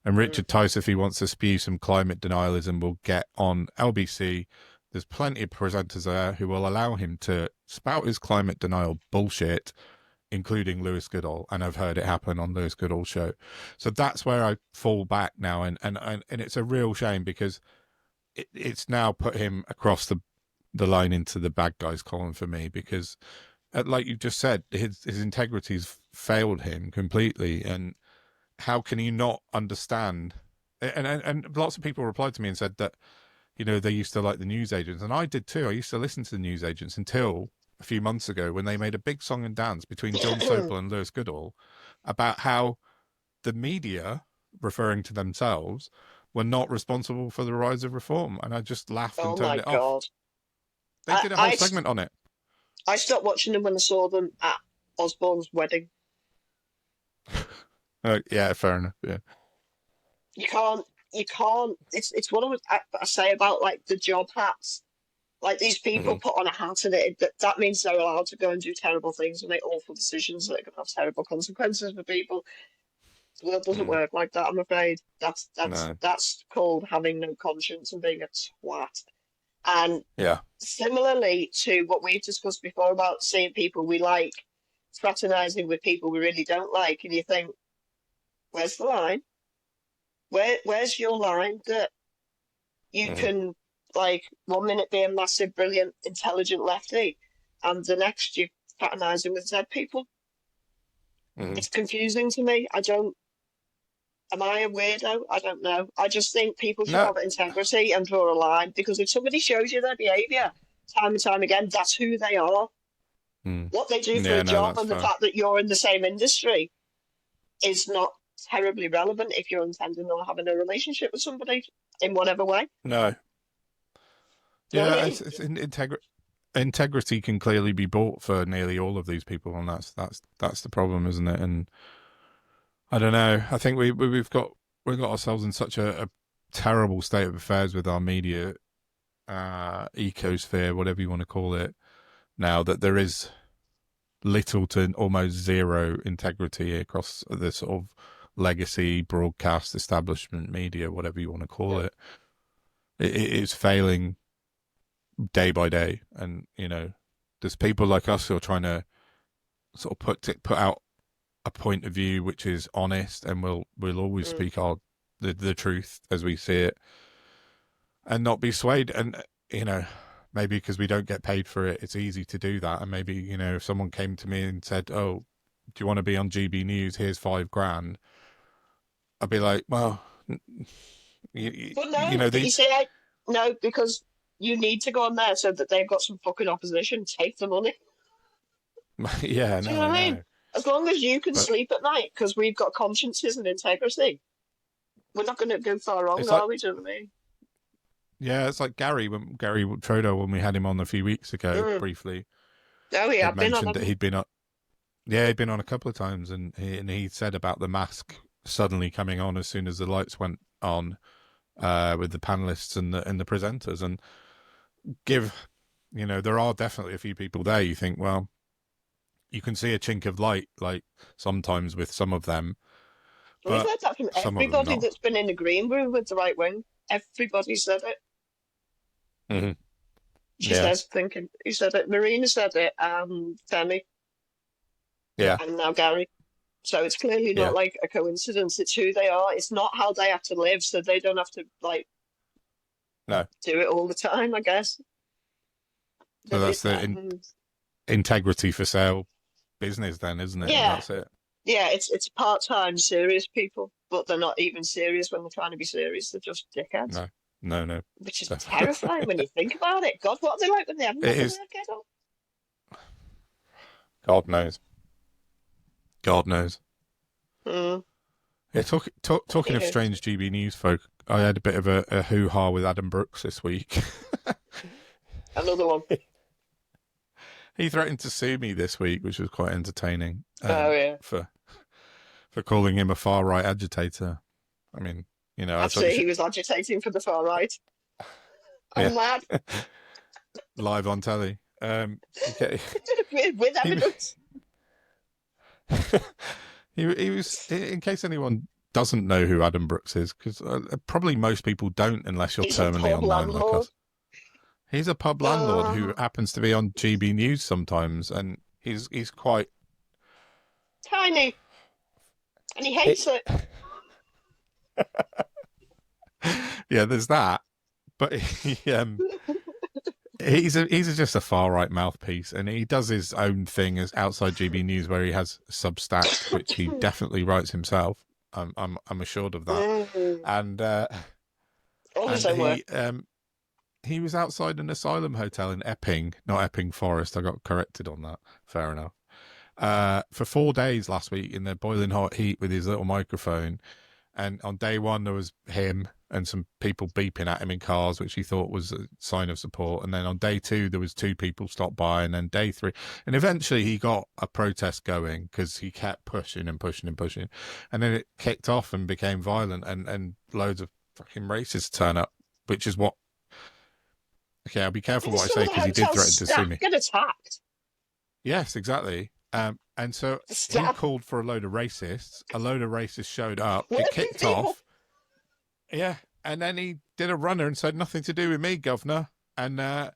And Richard Tice, if he wants to spew some climate denialism, will get on LBC. There's plenty of presenters there who will allow him to spout his climate denial bullshit, including Lewis Goodall. And I've heard it happen on Lewis Goodall's show. So that's where I fall back now. And it's a real shame, because it's now put him across the line into the bad guys column for me, because like you just said, his integrity's failed him completely. And how can you not understand? And lots of people replied to me and said that, you know, they used to like the newsagents, and I did too. I used to listen to the newsagents until a few months ago, when they made a big song and dance between John Sopel and Lewis Goodall about how the media, referring to themselves, were not responsible for the rise of reform. And I just laughed and turned it off. They did a whole segment on it. I stopped watching them when I saw them at Osborne's wedding. Yeah, fair enough. Yeah, you can't. It's what I say about like the job hats. Like, these people put on a hat, and that means they're allowed to go and do terrible things and make awful decisions that can have terrible consequences for people. The world doesn't work like that, I'm afraid. That's called having no conscience and being a twat. And similarly to what we've discussed before about seeing people we like fraternizing with people we really don't like, and you think, where's the line? Where's your line that you can, like, 1 minute be a massive, brilliant, intelligent lefty, and the next you're fraternizing with Z people? It's confusing to me. Am I a weirdo? I don't know. I just think people should have integrity and draw a line, because if somebody shows you their behaviour time and time again, that's who they are. What they do for a job, and the fact that you're in the same industry is not terribly relevant if you're intending on having a relationship with somebody in whatever way. No. Yeah, it's integrity can clearly be bought for nearly all of these people, and that's the problem, isn't it? And I don't know. I think we've got ourselves in such a terrible state of affairs with our media ecosphere, whatever you want to call it, now, that there is little to almost zero integrity across the sort of legacy broadcast establishment media, whatever you want to call it. It is failing day by day, and you know, there's people like us who are trying to sort of put out a point of view which is honest, and we'll always speak the truth as we see it, and not be swayed. And you know, maybe because we don't get paid for it, it's easy to do that. And maybe, you know, if someone came to me and said, "Oh, do you want to be on GB News? Here's $5,000," I'd be like, "Well, but no, you know, no, because you need to go on there so that they've got some fucking opposition. Take the money." Yeah, do you know what I mean? As long as you can sleep at night, because we've got consciences and integrity, we're not going to go far wrong, are we? Do you know what I mean? Yeah, it's like Gary Trodo, when we had him on a few weeks ago, briefly. Oh, yeah, I've mentioned that he'd been on. Yeah, he'd been on a couple of times, and he said about the mask suddenly coming on as soon as the lights went on, with the panelists and the presenters, and give, there are definitely a few people there. You think, well, you can see a chink of light, like sometimes with some of them, We've but heard that from some of them everybody not. that's been in the green room with the right wing. Everybody said it. Mm-hmm. She says, thinking, he said it. Marina said it, and Femi, Yeah. and now Gary. So it's clearly Yeah. not like a coincidence. It's who they are. It's not how they have to live, so they don't have to No. do it all the time, I guess. So that's the integrity for sale business, then, isn't it? Yeah. That's it. Yeah, it's part-time serious people, but they're not even serious when they're trying to be serious. They're just dickheads. No. Which is terrifying when you think about it. God, what are they like when they haven't got their head on? God knows. God knows. Mm. Yeah, talking of strange GB News folk, I had a bit of a hoo-ha with Adam Brooks this week. Another one. He threatened to sue me this week, which was quite entertaining. For calling him a far-right agitator. I mean, Actually, he was agitating for the far right. I'm mad. Live on telly. Okay. with evidence. He was, in case anyone doesn't know who Adam Brooks is, because probably most people don't unless you're terminally online like us. He's a pub landlord who happens to be on GB News sometimes, and he's quite tiny, and he hates it. Yeah, there's that, but he's just a far right mouthpiece, and he does his own thing as outside GB News, where he has Substack, which he definitely writes himself. I'm assured of that, and he was outside an asylum hotel in Epping, not Epping Forest. I got corrected on that. Fair enough. For 4 days last week in the boiling hot heat with his little microphone. And on day one, there was him and some people beeping at him in cars, which he thought was a sign of support. And then on day 2, there was 2 people stopped by. And then day 3, and eventually he got a protest going because he kept pushing and pushing and pushing. And then it kicked off and became violent, and loads of fucking racists turn up, which is what... Okay, I'll be careful what I say because he did threaten to sue me. Get attacked. Yes, exactly. And so he called for a load of racists. A load of racists showed up. It kicked off. Yeah. And then he did a runner and said, nothing to do with me, governor. And that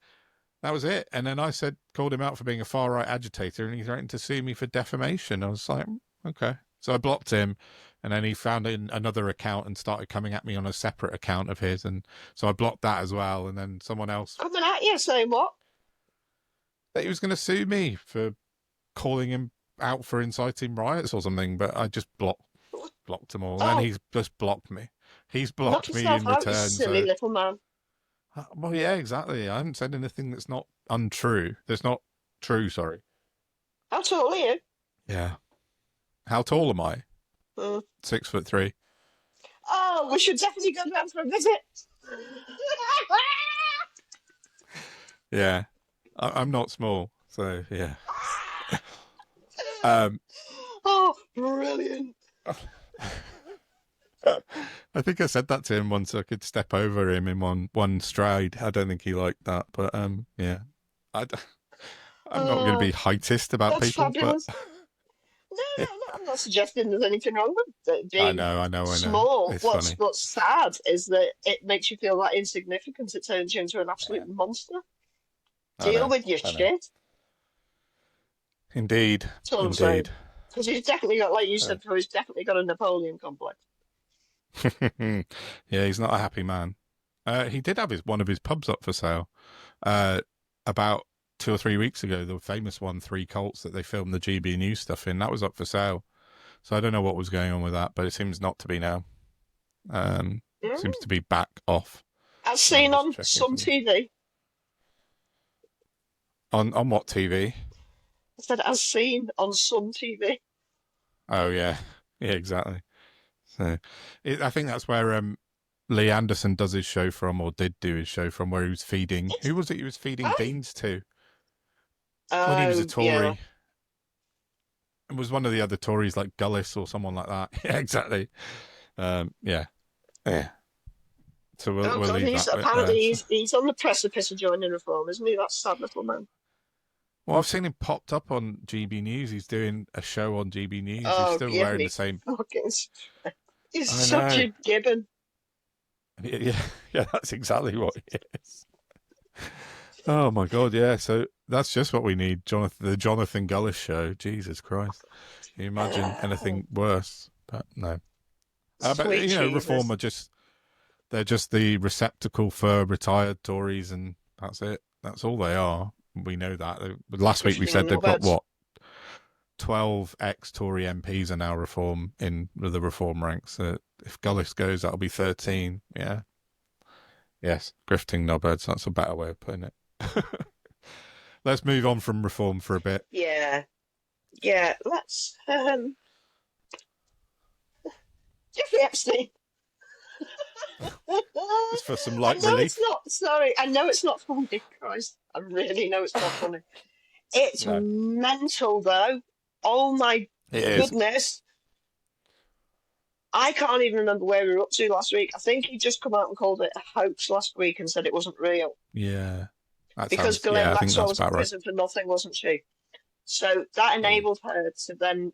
was it. And then I called him out for being a far right agitator, and he threatened to sue me for defamation. I was like, okay. So I blocked him, and then he found another account and started coming at me on a separate account of his. And so I blocked that as well. And then someone else coming at you saying what? That he was going to sue me for calling him out for inciting riots or something, but I just blocked them all. And then he's just blocked me. He's blocked me in return. Silly little man. Well, yeah, exactly. I haven't said anything that's not untrue. That's not true, sorry. How tall are you? Yeah. How tall am I? 6'3". Oh, we should definitely go down for a visit. Yeah. I'm not small, so yeah. Oh, brilliant. I think I said that to him once. I could step over him in one stride. I don't think he liked that, but yeah. I'm not going to be heightist about people. Fabulous. But... No, I'm not suggesting there's anything wrong with being I know. small. It's What's funny. sad is that it makes you feel that insignificant. It turns you into an absolute monster. Deal with your shit. Indeed. Indeed. Because he's definitely got, like you said, he's definitely got a Napoleon complex. Yeah, he's not a happy man. He did have one of his pubs up for sale about 2 or 3 weeks ago. The famous one, 3 Colts, that they filmed the GB News stuff in. That was up for sale. So I don't know what was going on with that, but it seems not to be now. Seems to be back off. As seen on some TV. On what TV? I said as seen on some TV. Oh, yeah. Yeah, exactly. So I think that's where Lee Anderson does his show from, or did do his show from, where he was feeding... Who was it he was feeding beans to? When he was a Tory. Yeah. It was one of the other Tories, like Gullis or someone like that. Yeah, exactly. Yeah. So Oh we'll God, leave he's that bit there. apparently he's on the precipice of joining Reform, isn't he? That sad little man. Well, I've seen him popped up on GB News. He's doing a show on GB News. He's Oh, still give wearing me the same. fucking strength. He's I such know. a gibbon. Yeah, that's exactly what he is. Oh my God, yeah. So that's just what we need, Jonathan. The Jonathan Gullis show. Jesus Christ, can you imagine anything worse? But no. But Sweet Reform Jesus. are they're just the receptacle for retired Tories, and that's it. That's all they are. We know that. Last week we Grifting said they've got knobheads. 12 ex-Tory MPs are now Reform in the Reform ranks. If Gullis goes, that'll be 13. Yeah. Yes, grifting knobheads. That's a better way of putting it. Let's move on from Reform for a bit. Yeah. Let's Jeffrey Epstein. Just for some I light know relief. it's not. Sorry, I know it's not funny, Christ. I really know it's not funny. It's No, mental, though. Oh my it is. goodness. I can't even remember where we were up to last week. I think he just come out and called it a hoax last week and said it wasn't real. Yeah. Because Ghislaine I think Maxwell that's was in about right. prison for nothing, wasn't she? So that enabled her to then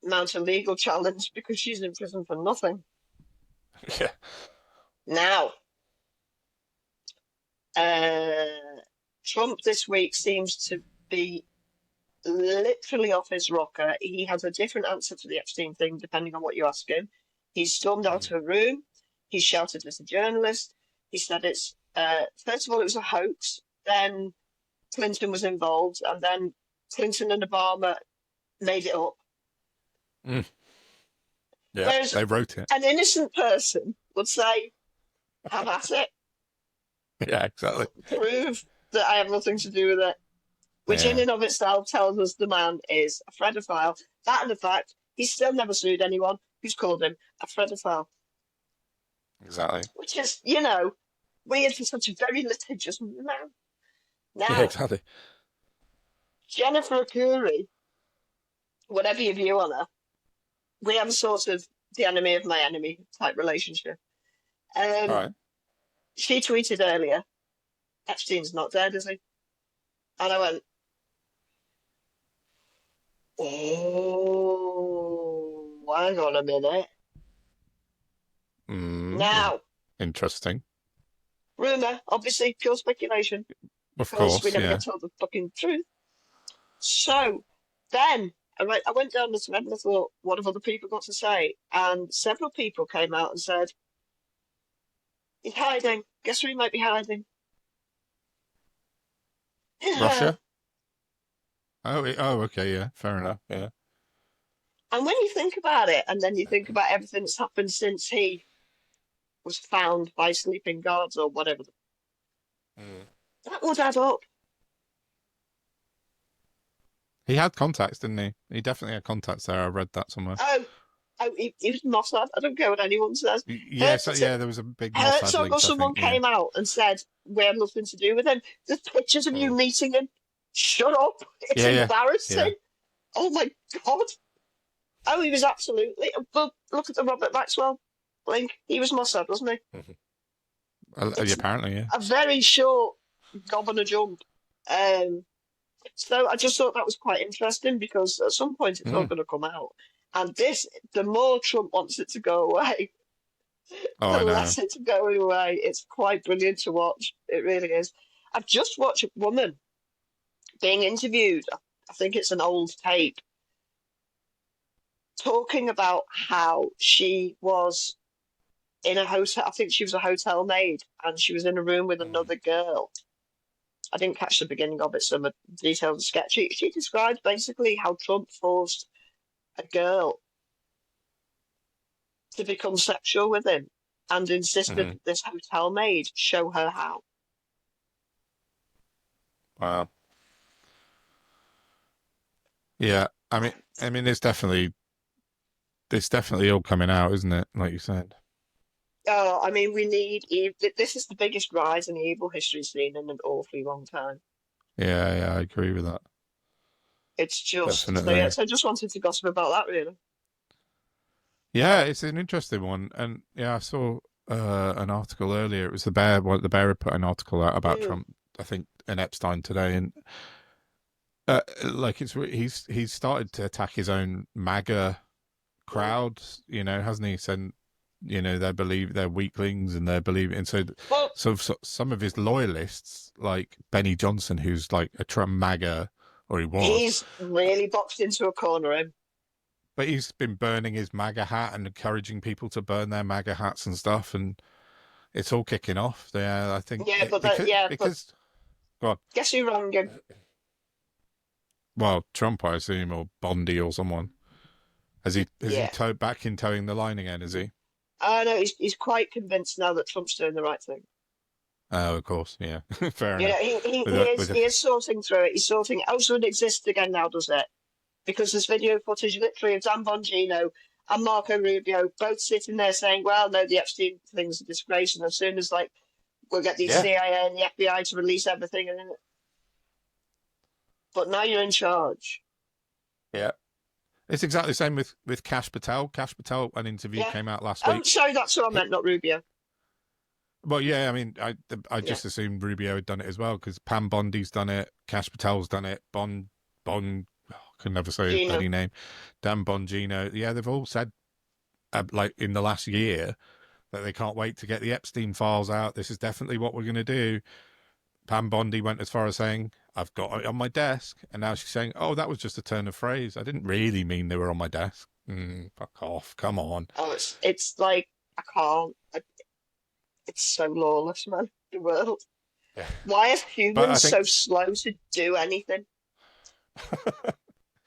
mount a legal challenge because she's in prison for nothing. Yeah. Now, Trump this week seems to be literally off his rocker. He has a different answer to the Epstein thing depending on what you ask him. He stormed out of a room. He shouted at a journalist. He said it's, first of all, it was a hoax. Then Clinton was involved. And then Clinton and Obama made it up. Mm. Yeah, Whereas they wrote it. an innocent person would say, have at it. Yeah, exactly. Prove that I have nothing to do with it. Which in and of itself tells us the man is a fredophile. That and the fact he's still never sued anyone who's called him a fredophile. Exactly. Which is, weird for such a very litigious man. Now, Yeah, exactly. Jennifer Curry, whatever your view on her, we have a sort of the enemy of my enemy type relationship. All right. She tweeted earlier, Epstein's not dead, is he? And I went, oh, hang on a minute. Now, interesting. rumour, obviously, pure speculation. Of course, we never get told the fucking truth. So then I went down this thread and I thought, what have other people got to say? And several people came out and said, he's hiding. Guess where he might be hiding? Russia? Oh, okay, yeah, fair enough, yeah. And when you think about it, and then you think about everything that's happened since he was found by sleeping guards or whatever, that would add up. He had contacts, didn't he? He definitely had contacts there. I read that somewhere. Oh, he was Mossad. I don't care what anyone says. Yeah, there was a big Mossad Herzog link, or someone came out and said, we have nothing to do with him. There's pictures of you meeting him. Shut up. It's embarrassing. Yeah. Oh, my God. Oh, he was absolutely... Well, look at the Robert Maxwell link. He was Mossad, wasn't he? Apparently, yeah. A very short gob and a jump. So I just thought that was quite interesting because at some point it's all going to come out. And the more Trump wants it to go away, the less it's going away. It's quite brilliant to watch. It really is. I've just watched a woman being interviewed. I think it's an old tape, talking about how she was in a hotel. I think she was a hotel maid and she was in a room with another girl. I didn't catch the beginning of it, so the details are sketchy. She described basically how Trump forced a girl to become sexual with him and insisted that this hotel maid show her how. Wow. Yeah, I mean, it's definitely all coming out, isn't it? Like you said. Oh, I mean, this is the biggest rise in evil history seen in an awfully long time. Yeah, I agree with that. It's just, so I just wanted to gossip about that, really. Yeah, it's an interesting one. And yeah, I saw an article earlier. It was the Bear. The Bear had put an article out about Mm. Trump, I think, and Epstein today, and like he's started to attack his own MAGA Mm. crowd, hasn't he? Said, they believe they're weaklings and they believe, and Well, so some of his loyalists, like Benny Johnson, who's like a Trump MAGA, or he was, he's really boxed into a corner, him. but he's been burning his MAGA hat and encouraging people to burn their MAGA hats and stuff, and it's all kicking off. Yeah, I think Yeah, but but because God, guess who rang him? well, Trump, I assume, or Bondi or someone. Has he Yeah. towing the line again? Is he? I know he's quite convinced now that Trump's doing the right thing. Oh, of course, yeah, fair You know, enough. With he is sorting through it. He's sorting. Also, it exists again now, does it? Because there's video footage, literally, of Dan Bongino and Marco Rubio both sitting there saying, "Well, no, the Epstein thing's a disgrace," and as soon as we'll get the yeah, CIA and the FBI to release everything, but now you're in charge. yeah. It's exactly the same with Kash Patel. Kash Patel, an interview Yeah. came out last Oh, week. sorry, that's what I He, meant, not Rubio. well, yeah, I mean, I Yeah. just assumed Rubio had done it as well because Pam Bondi's done it, Kash Patel's done it, Bon, I can never say his Gino. bloody name, Dan Bongino. Yeah, they've all said like in the last year that they can't wait to get the Epstein files out. This is definitely what we're going to do. Pam Bondi went as far as saying, "I've got it on my desk," and now she's saying, "Oh, that was just a turn of phrase. I didn't really mean they were on my desk." Fuck off! Come on. Oh, it's like I can't. It's so lawless, man. The world. Yeah. Why are But I humans think, so slow to do anything?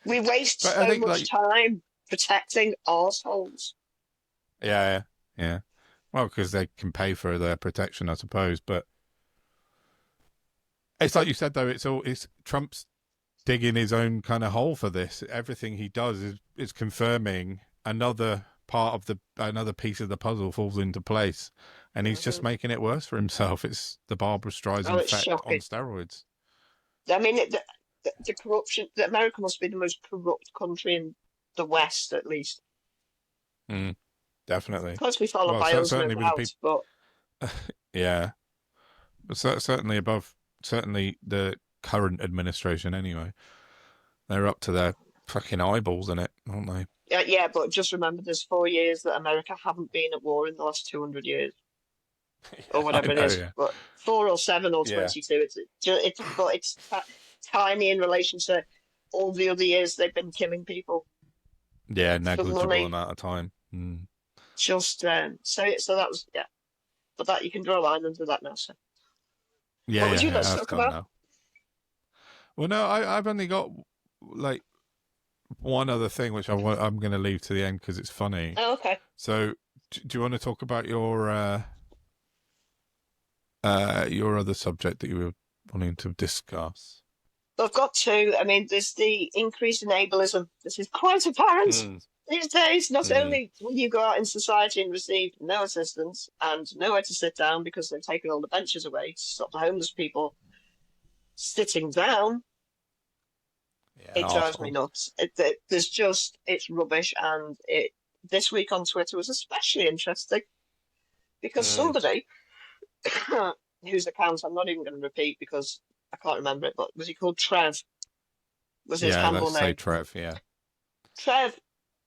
We waste but I so think much like, time protecting assholes. yeah. Well, because they can pay for their protection, I suppose. But it's like you said, though. It's Trump's digging his own kind of hole for this. Everything he does is confirming another piece of the puzzle falls into place, and he's just Hmm. making it worse for himself. It's the Barbara Oh, Streisand it's effect on shocking. steroids. I mean, the corruption. America must be the most corrupt country in the West, at least. Mm, definitely. Closely followed Well, by us, no certainly with the doubt. people, But yeah, but certainly above certainly the current administration. Anyway, they're up to their fucking eyeballs in it, aren't they? yeah, but just remember, there's 4 years that America haven't been at war in the last 200 years, or I whatever it know. is. Yeah. But 4 or 7 or Yeah. 22. It's tiny in relation to all the other years they've been killing people Yeah, for negligible money. amount of time. Mm. Just so that was, yeah. But that you can draw a line under that now. So what would you Yeah. let's That's talk done about? now. Well, no, I've only got like one other thing which I'm going to leave to the end because it's funny. Oh, okay. So, do you want to talk about your other subject that you were wanting to discuss? I've got two. I mean, there's the increase in ableism. This is quite apparent Mm. these days. Not Mm. only will you go out in society and receive no assistance and nowhere to sit down because they've taken all the benches away to stop the homeless people sitting down, Yeah, it drives me assholes. nuts. It's rubbish. And this week on Twitter was especially interesting because Mm. somebody whose account I'm not even going to repeat because I can't remember it, but was he called Trev? Was his Yeah, handle let's say name? Trev. Yeah. Trev,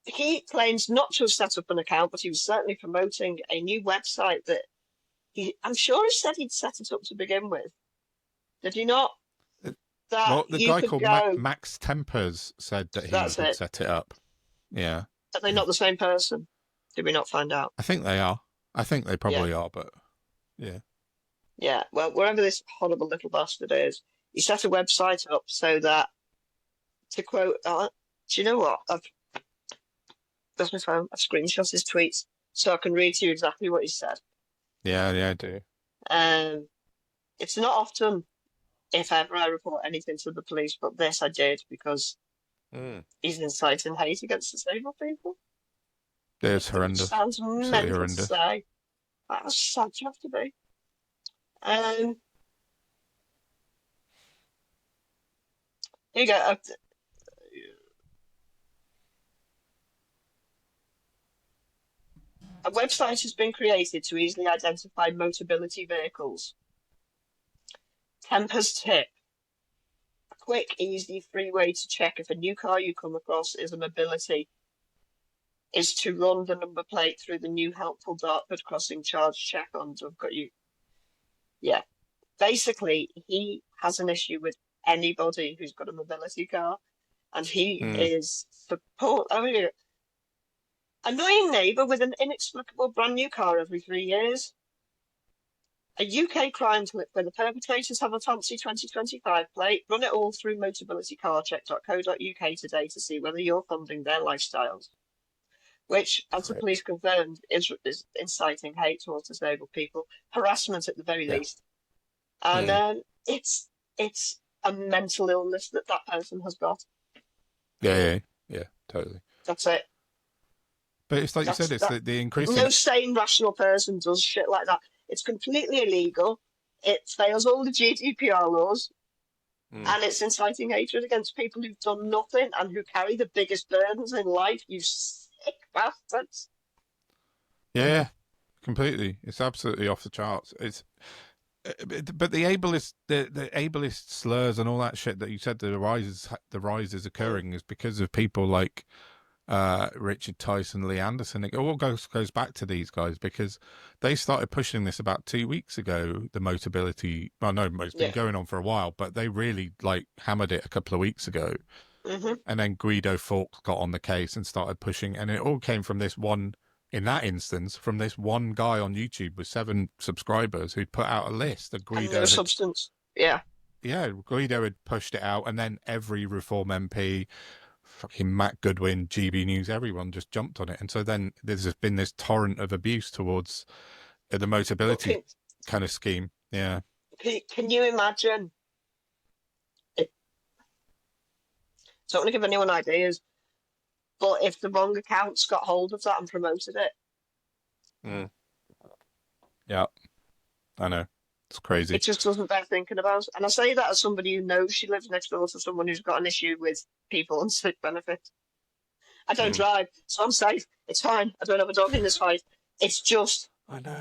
he claims not to have set up an account, but he was certainly promoting a new website that I'm sure he said he'd set it up to begin with. Did he not? That Well, the you guy could called go. Max Tempers said that he That's had it. set it up. Yeah, Are they not the same person? Did we not find out? I think they are. I think they Yeah. probably are, but yeah. Yeah. Well, wherever this horrible little bastard is, he set a website up so that, to quote, do you know what? That's my phone. I've screenshot his tweets so I can read to you exactly what he said. Yeah, I do. Um, it's not often, if ever, I report anything to the police, but this I did because Mm. he's inciting hate against disabled people. It's Which horrendous. sounds Absolutely mental to horrendous. say. How sad you have to be. Um, here you go. A website has been created to easily identify Motability vehicles. Temper's tip. A quick, easy, free way to check if a new car you come across is a Mobility is to run the number plate through the new helpful Dartford crossing charge check-ons. I've got you. Yeah. Basically, he has an issue with anybody who's got a Mobility car, and he is annoying neighbour with an inexplicable brand new car every 3 years. A UK crime clip where the perpetrators have a fancy 2025 plate. Run it all through motabilitycarcheck.co.uk today to see whether you're funding their lifestyles. Which, as the police confirmed, is inciting hate towards disabled people, harassment at the very least. And it's a mental illness that person has got. Yeah, totally. That's it. But it's like you said, it's the increasing... No sane, rational person does shit like that. It's completely illegal. It fails all the GDPR laws. And it's inciting hatred against people who've done nothing and who carry the biggest burdens in life, you sick bastards. Yeah, completely. It's absolutely off the charts. It's... But the ableist slurs and all that shit that you said the rise is occurring is because of people like Richard Tyson, Lee Anderson. It all goes back to these guys because they started pushing this about 2 weeks ago. The Motability, well, no, it's been going on for a while, but they really hammered it a couple of weeks ago. And then Guido Fawkes got on the case and started pushing, and it all came from this one. In that instance, from this one guy on YouTube with 7 subscribers who'd put out a list that Guido no substance. Yeah, Guido had pushed it out, and then every Reform MP, fucking Matt Goodwin, GB News, everyone just jumped on it. And so then there's been this torrent of abuse towards the Motability kind of scheme. Yeah. Can you imagine? Don't want to give anyone ideas. But if the wrong accounts got hold of that and promoted it. Yeah, I know. It's crazy. It just doesn't bear thinking about. And I say that as somebody who knows she lives next door to someone who's got an issue with people on sick benefit. I don't drive, so I'm safe. It's fine. I don't have a dog in this fight. It's just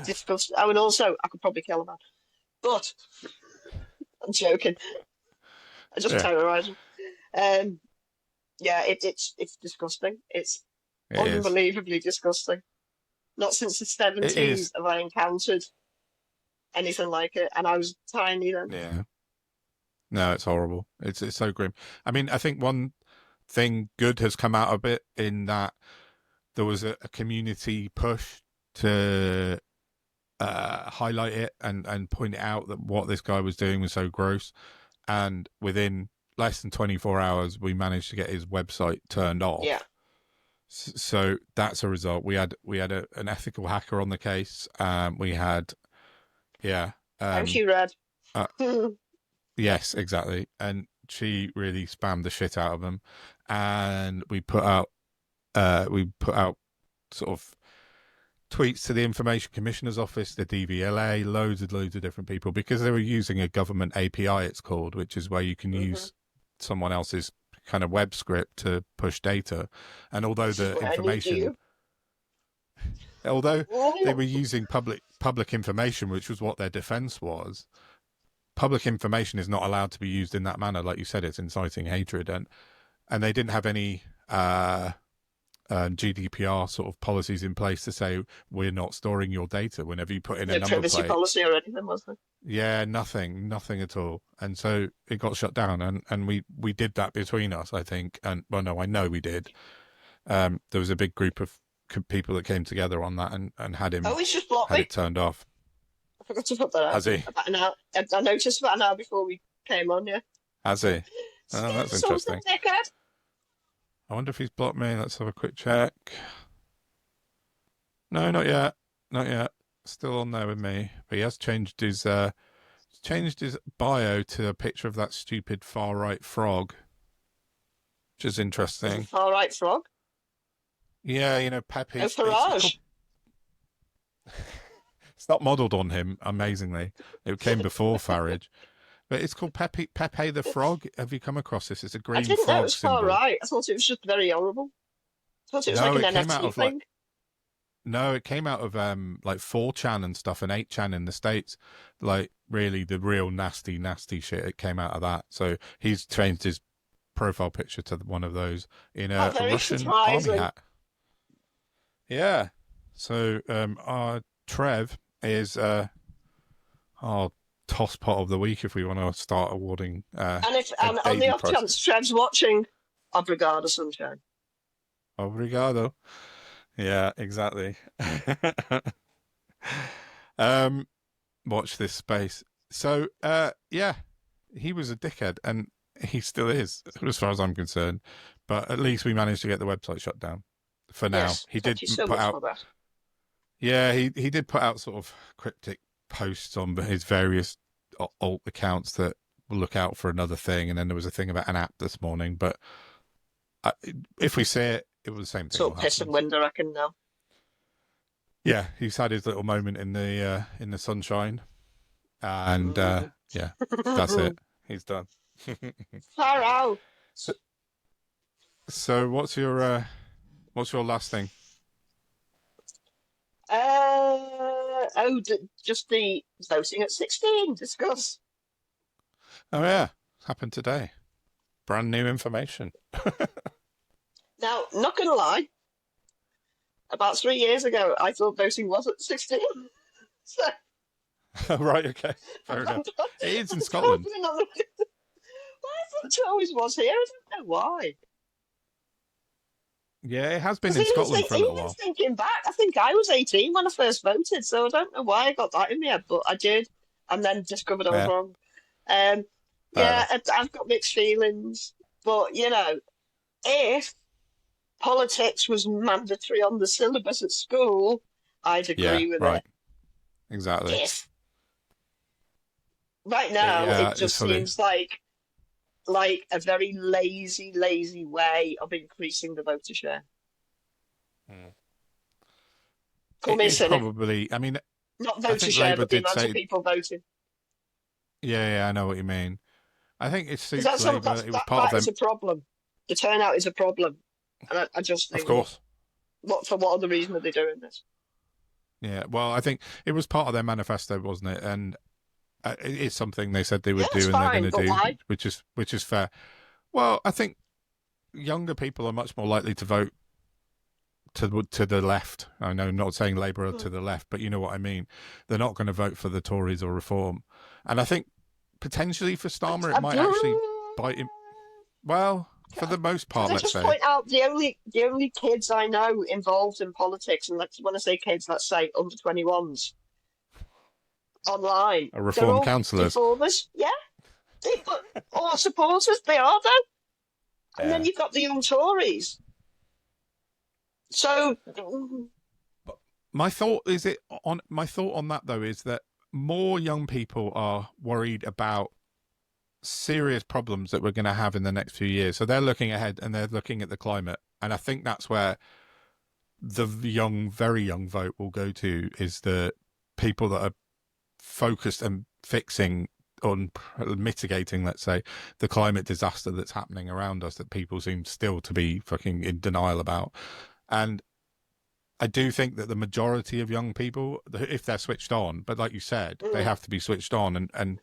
disgusting. Oh, and also, I could probably kill a man. But, I'm joking. I just terrorise him. Yeah, it's disgusting. It's unbelievably disgusting. Not since the 70s have I encountered anything like it, and I was tiny then. Yeah. No, it's horrible. It's so grim. I mean, I think one thing good has come out of it in that there was a community push to highlight it and point out that what this guy was doing was so gross, and within less than 24 hours, we managed to get his website turned off. Yeah. So that's a result. We had an ethical hacker on the case. We had, Thank you, Red. Yes, exactly. And she really spammed the shit out of them. And we put out sort of tweets to the Information Commissioner's Office, the DVLA, loads of different people, because they were using a government API, it's called, which is where you can use someone else's kind of web script to push data. And although the information, although they were using public information, which was what their defense was, public information is not allowed to be used in that manner. Like you said, it's inciting hatred, and they didn't have any GDPR sort of policies in place to say we're not storing your data whenever you put in a number privacy plate. Policy or anything, was there? Yeah, nothing at all. And so it got shut down, and we did that between us, I think. And well, no, I know we did. There was a big group of people that came together on that and had him. Oh, he's just blocked me. Had it turned off. I forgot to put that out. Has he? About an hour. I noticed about an hour before we came on. Yeah. Has he? Oh, that's interesting. Dickhead. I wonder if he's blocked me. Let's have a quick check. No, not yet. Not yet. Still on there with me. But he has changed his bio to a picture of that stupid far-right frog, which is interesting. Far-right frog? Yeah, you know, Pepe. Oh, Farage. It's not modelled on him, amazingly. It came before Farage. But it's called Pepe the Frog. Have you come across this? It's a green frog. I didn't know it was symbol. far right. I thought it was just very horrible. I thought it was like an NFT thing. No, it came out of like 4chan and stuff and 8chan in the States. Like really the real nasty, nasty shit. It came out of that. So he's changed his profile picture to one of those in Not a very Russian army surprising. hat. Yeah. So our Trev is our toss pot of the week if we want to start awarding And if a on the daily off prize. chance Trev's watching, obrigado, sunshine. Obrigado. Yeah, exactly. um, watch this space. So, yeah, he was a dickhead, and he still is, as far as I'm concerned. But at least we managed to get the website shut down for now. Yes, He thank did you so put much out, for that. yeah, he did put out sort of cryptic posts on his various alt accounts that will look out for another thing, and then there was a thing about an app this morning. But I, if we say it, it was the same thing So will piss and happen. wind, I reckon now. Yeah, he's had his little moment in the sunshine, and yeah, that's it. He's done. Far out. so, so what's your last thing? Just the voting at 16. Discuss. Oh yeah, happened today. Brand new information. Now, not gonna lie, about 3 years ago, I thought voting was at 16. So Right, okay, fair enough. It is in Scotland. well, I thought it always was here. I don't know why. Yeah, it has been Because in Scotland for a little even while. thinking back, I think I was 18 when I first voted, so I don't know why I got that in my head, but I did, and then discovered I was Yeah, wrong. fair Yeah, enough. I've got mixed feelings, but if politics was mandatory on the syllabus at school, I'd Yeah, agree with right, it. exactly. If right now Yeah, it it's just funny. seems like a very lazy way of increasing the voter share. Mm. Call It me a is cynic. probably. I mean, Not I voter think share, Labour but the did amount of say. people voting. Yeah, I know what you mean. I think it Because suits Labour. It was part of that is them, a problem. The turnout is a problem, and I just of think, well, course. what other reason are they doing this? Yeah, well, I think it was part of their manifesto, wasn't it? And it is something they said they Yeah, would it's do, and they're going fine, to but do, why? which is fair. Well, I think younger people are much more likely to vote to the left. I know, I'm not saying Labour are to the left, but you know what I mean. They're not going to vote for the Tories or Reform, and I think potentially for Starmer it might actually bite him. Well, for the most Can part, I let's just say point out the only kids I know involved in politics, and when I say kids, let's say under 21s online, a they're Reform all councillors. informers, yeah, but all supporters they are though, and then Yeah. you've got the young Tories. So My thought on that though is that more young people are worried about serious problems that we're going to have in the next few years. So they're looking ahead and they're looking at the climate. And I think that's where the young, very young vote will go to, is the people that are focused and fixing on mitigating, let's say, the climate disaster that's happening around us that people seem still to be fucking in denial about. And I do think that the majority of young people, if they're switched on, but like you said, they have to be switched on and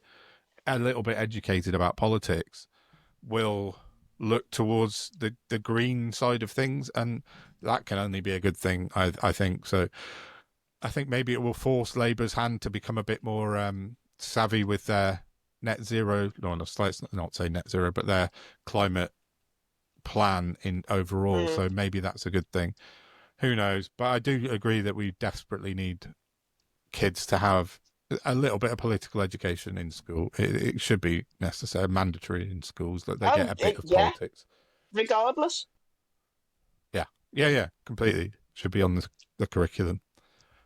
a little bit educated about politics, will look towards the green side of things, and that can only be a good thing, I think. So I think maybe it will force Labour's hand to become a bit more savvy with their net zero, let's not say net zero, but their climate plan in overall. So maybe that's a good thing. Who knows? But I do agree that we desperately need kids to have a little bit of political education in school. It should be necessary, mandatory in schools, that they get a bit of yeah, politics. regardless. Yeah, completely. Should be on the curriculum.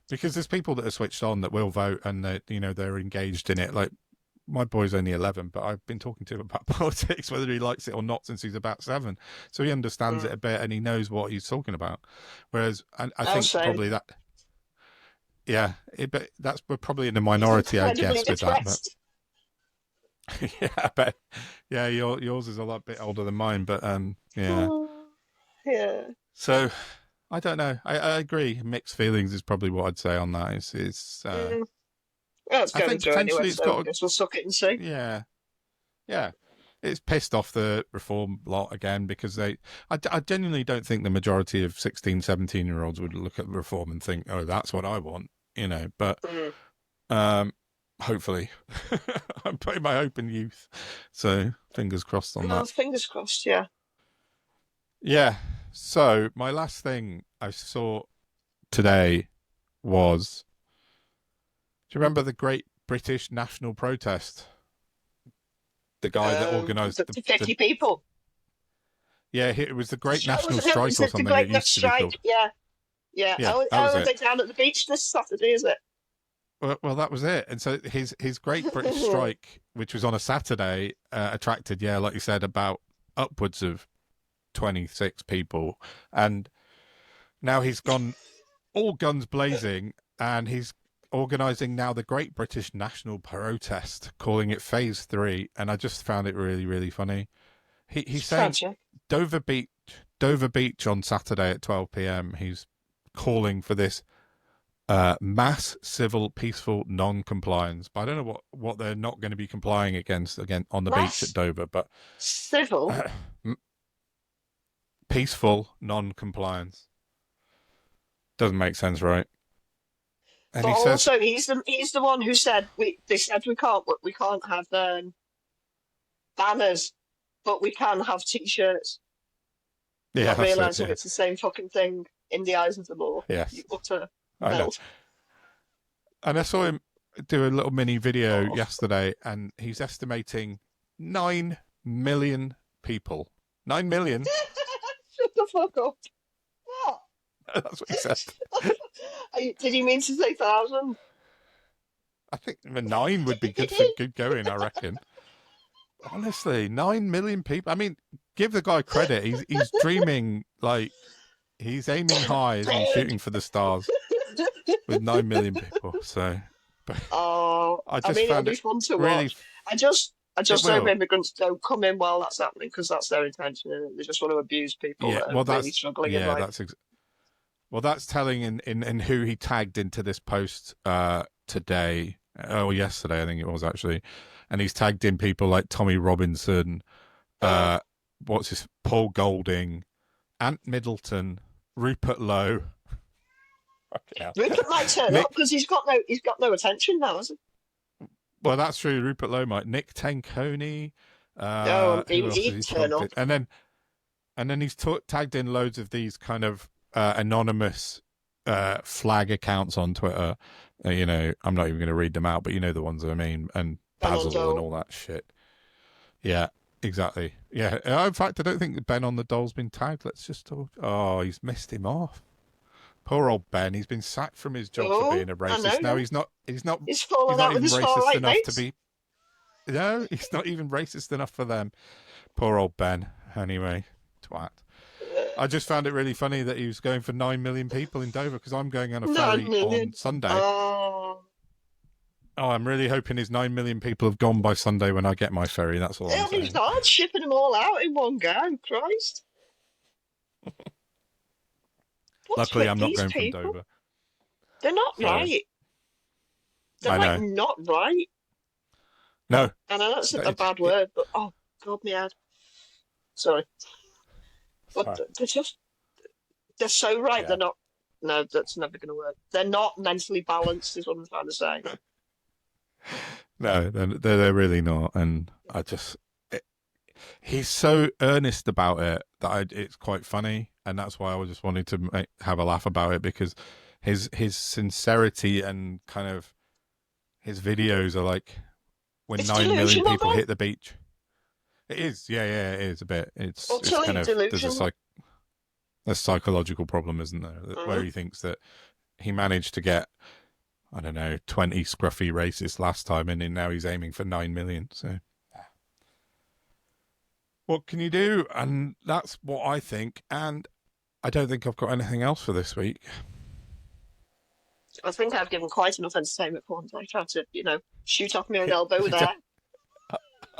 Because there's people that are switched on that will vote and they're engaged in it. Like my boy's only 11, but I've been talking to him about politics, whether he likes it or not, since he's about 7. So he understands it a bit and he knows what he's talking about. Whereas I think Same. probably that, yeah, but we're probably in the He's minority, I incredibly guess, with that. But depressed. yeah, I bet. Yeah, yours is a lot bit older than mine, but yeah. Yeah. So I don't know. I agree. Mixed feelings is probably what I'd say on that. Well, it's I going think through anyway, potentially it's so I got guess we'll suck it and see. yeah, yeah. It's pissed off the reform lot again because I genuinely don't think the majority of 16, 17-year-olds would look at reform and think, oh, that's what I want, but Mm. hopefully I'm putting my hope in youth. So fingers crossed on Well, that. fingers crossed, yeah. Yeah. So my last thing I saw today was, do you remember the Great British National Protest? The guy that organised The the 50 people. yeah, it was the Great So, National no, is Strike or it the something. It Great Neck used to be Strike? called. Yeah, yeah. Yeah, Oh, that was are it. they down at the beach this Saturday, is it? Well, that was it. And so his Great British Strike, which was on a Saturday, attracted, yeah, like you said, about upwards of 26 people. And now he's gone all guns blazing, and he's organising now the Great British National Protest, calling it Phase 3. And I just found it really, really funny. It's He's saying tragic. Dover Beach, Dover Beach on Saturday at 12 p.m. He's calling for this mass civil peaceful non-compliance. But I don't know what they're not going to be complying against again on the beach at Mass Dover. But civil. peaceful non-compliance doesn't make sense, right? And But he says, also, he's the one who said they said we can't have banners, but we can have T-shirts. "Yeah, Not that's it. realizing Yeah, it's the same fucking thing in the eyes of the law. You yes, utter I know." melt. And I saw him do a little mini video Oh, yesterday, and he's estimating 9 million people. 9 million. shut the fuck up. What? That's what he said. Did he mean to say 1,000? I think the 9 would be good for good going. I reckon. Honestly, 9 million people. I mean, give the guy credit. He's dreaming like he's aiming high, isn't he? Big. Shooting for the stars with 9 million people. So, but Oh, I I just mean, it'll found be it fun to really. watch. I It just hope will. immigrants don't come in while that's happening because that's their intention. And they just want to abuse people Yeah. that are Well, really struggling in life. that's telling in who he tagged into this post today. Oh, yesterday I think it was actually, and he's tagged in people like Tommy Robinson, Uh, what's his Paul Golding, Ant Middleton, Rupert Lowe. Fucking hell. Rupert might turn Nick. up because he's got no attention now, has he? Well, that's true. Rupert Lowe might. Nick Tanconi. No, Who else has he'd he turn tagged in? up. And then he's tagged in loads of these kind of anonymous flag accounts on Twitter. I'm not even going to read them out, but you know the ones I mean, and Ben on Basil and Dole. all that shit. Yeah, exactly. Yeah. In fact, I don't think Ben on the Dole's been tagged. Let's just talk. Oh, he's missed him off. Poor old Ben. He's been sacked from his job for being Oh, a I know, racist. Now yeah. he's not. He's not. He's He's fallen not out with even his far racist right enough to mates. be. No, he's not even racist enough for them. Poor old Ben. Anyway, twat. I just found it really funny that he was going for 9 million people in Dover because I'm going on a Nine ferry million. on Sunday. Oh, Oh, I'm really hoping his 9 million people have gone by Sunday when I get my ferry. That's all I'm it'll be saying. hard shipping them all out in one go. Christ. What's Luckily, with I'm not these going from people? Dover. They're not So right. They're I like know. not right. No, And I know that's a it's, bad word, but oh god, my head. Sorry, but sorry. they're so right. Yeah. They're not. No, that's never going to work. They're not mentally balanced, is what I'm trying to say. No, they're really not. And he's so earnest about it that it's quite funny, and that's why I just wanted to have a laugh about it because his sincerity and kind of his videos are like when It's 9 million delusional, people though. hit the beach. It is, yeah, it is a bit. It's Utterly kind of there's delusional. a psychological problem, isn't there? Where Mm. he thinks that he managed to get, I don't know, 20 scruffy racists last time, and then now he's aiming for 9 million. So, what can you do? And that's what I think. And I don't think I've got anything else for this week. I think I've given quite enough entertainment for once. I tried to, shoot off my own elbow there.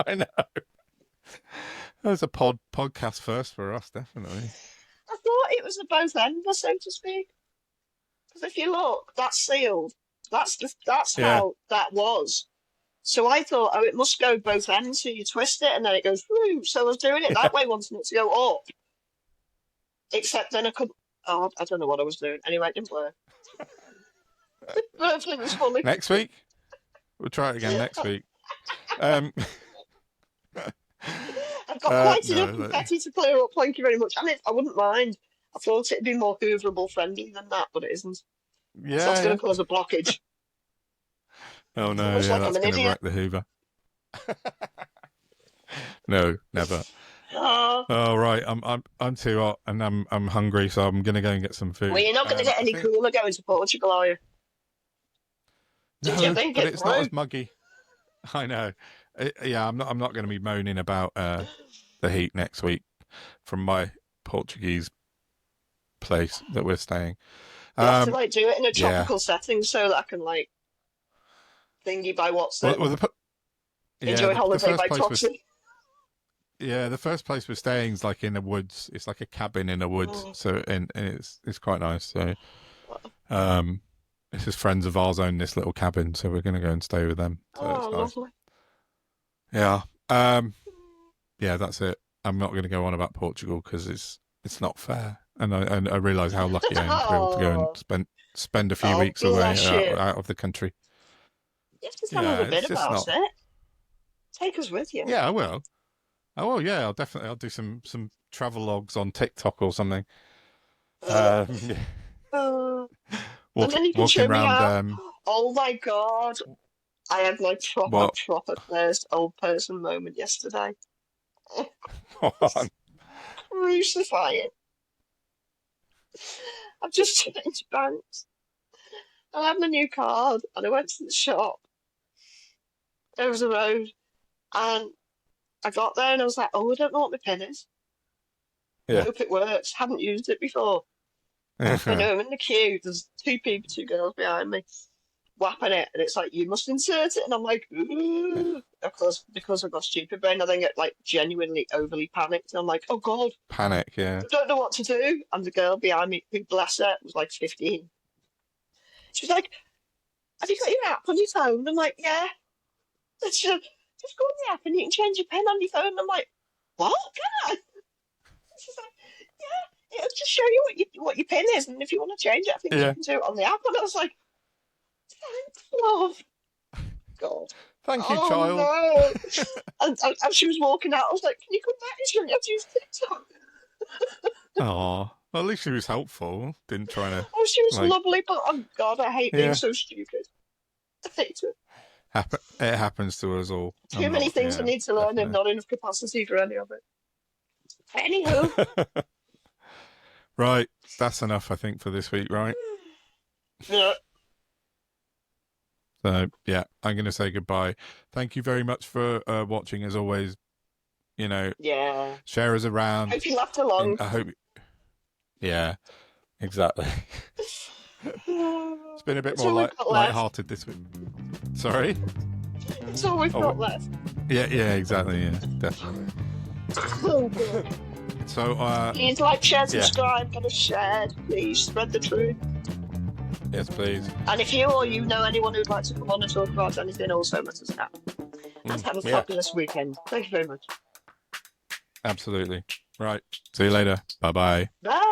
I know. That was a podcast first for us, definitely. I thought it was a both ender, so to speak. Because if you look, that's sealed. That's Yeah. how that was. So I thought, oh, it must go both ends. So you twist it and then it goes through. So I was doing it that way, wanting it to go up. Except then I couldn't. Oh, I don't know what I was doing. Anyway, it didn't work. But it was funny. Next week? We'll try it again next week. I've got quite enough confetti to clear up. Thank you very much. And I wouldn't mind. I thought it'd be more hooverable friendly than that, but it isn't. Yeah. So that's going to cause a blockage. Oh no, yeah, like that's going to wreck the Hoover. No, never. Oh right, I'm too hot and I'm hungry, so I'm going to go and get some food. Well, you're not going to get any cooler going to Portugal, are you? No, Did you think but it's not as muggy. I know. Yeah, I'm not going to be moaning about the heat next week from my Portuguese place that we're staying. You have to do it in a tropical setting so that I can thingy by what's it? Enjoy holiday by proxy. The first place we're staying is in the woods. It's like a cabin in the woods, so and it's quite nice. So, this is friends of ours own this little cabin, so we're going to go and stay with them. So it's nice. Lovely. Yeah. Yeah, that's it. I'm not going to go on about Portugal because it's not fair, and I realise how lucky I am to be able to go and spend a few weeks away out of the country. You have to tell us a bit about it. Take us with you. Yeah, I will. Yeah, I'll do some travel logs on TikTok or something. And then you can show me how. Oh my God. I had my proper first old person moment yesterday. Crucifying. I've just changed banks. I had my new card and I went to the shop over the road and I got there and I was like, oh, I don't know what my pin is. Yeah. I hope it works. Hadn't used it before. I know I'm in the queue. There's two girls behind me, whapping it, and it's like, you must insert it. And I'm like, ooh. Of course, because I've got stupid brain, I then get genuinely overly panicked. And I'm like, oh God. Panic, yeah. I don't know what to do. And the girl behind me, who bless her, was 15. She was like, have you got your app on your phone? I'm like, yeah. And she's like, just go on the app and you can change your PIN on your phone. And I'm like, what? Can I? She's like, yeah, it'll just show you what your PIN is. And if you want to change it, I think you can do it on the app. And I was like, thanks, love. God. Thank you, child. No. and she was walking out. I was like, can you come back? She's going to have to use TikTok. Oh, well, at least she was helpful. Didn't try to. Oh, she was lovely, but oh God, I hate being so stupid. I hate it. It happens to us all. Too many things I need to learn and not enough capacity for any of it. Anywho. Right, that's enough, I think, for this week, right? Yeah. So, yeah, I'm going to say goodbye. Thank you very much for watching, as always. Yeah. Share us around. Hope you laughed along. I hope. Yeah, exactly. It's been a bit more light-hearted this week. Sorry? It's all we've got left. Yeah, exactly. Yeah, definitely. Oh, God. So, please share, subscribe, get us shared. Please spread the truth. Yes, please. And if you or you know anyone who'd like to come on and talk about anything, also let us know. And have a fabulous weekend. Thank you very much. Absolutely. Right. See you later. Bye-bye. Bye.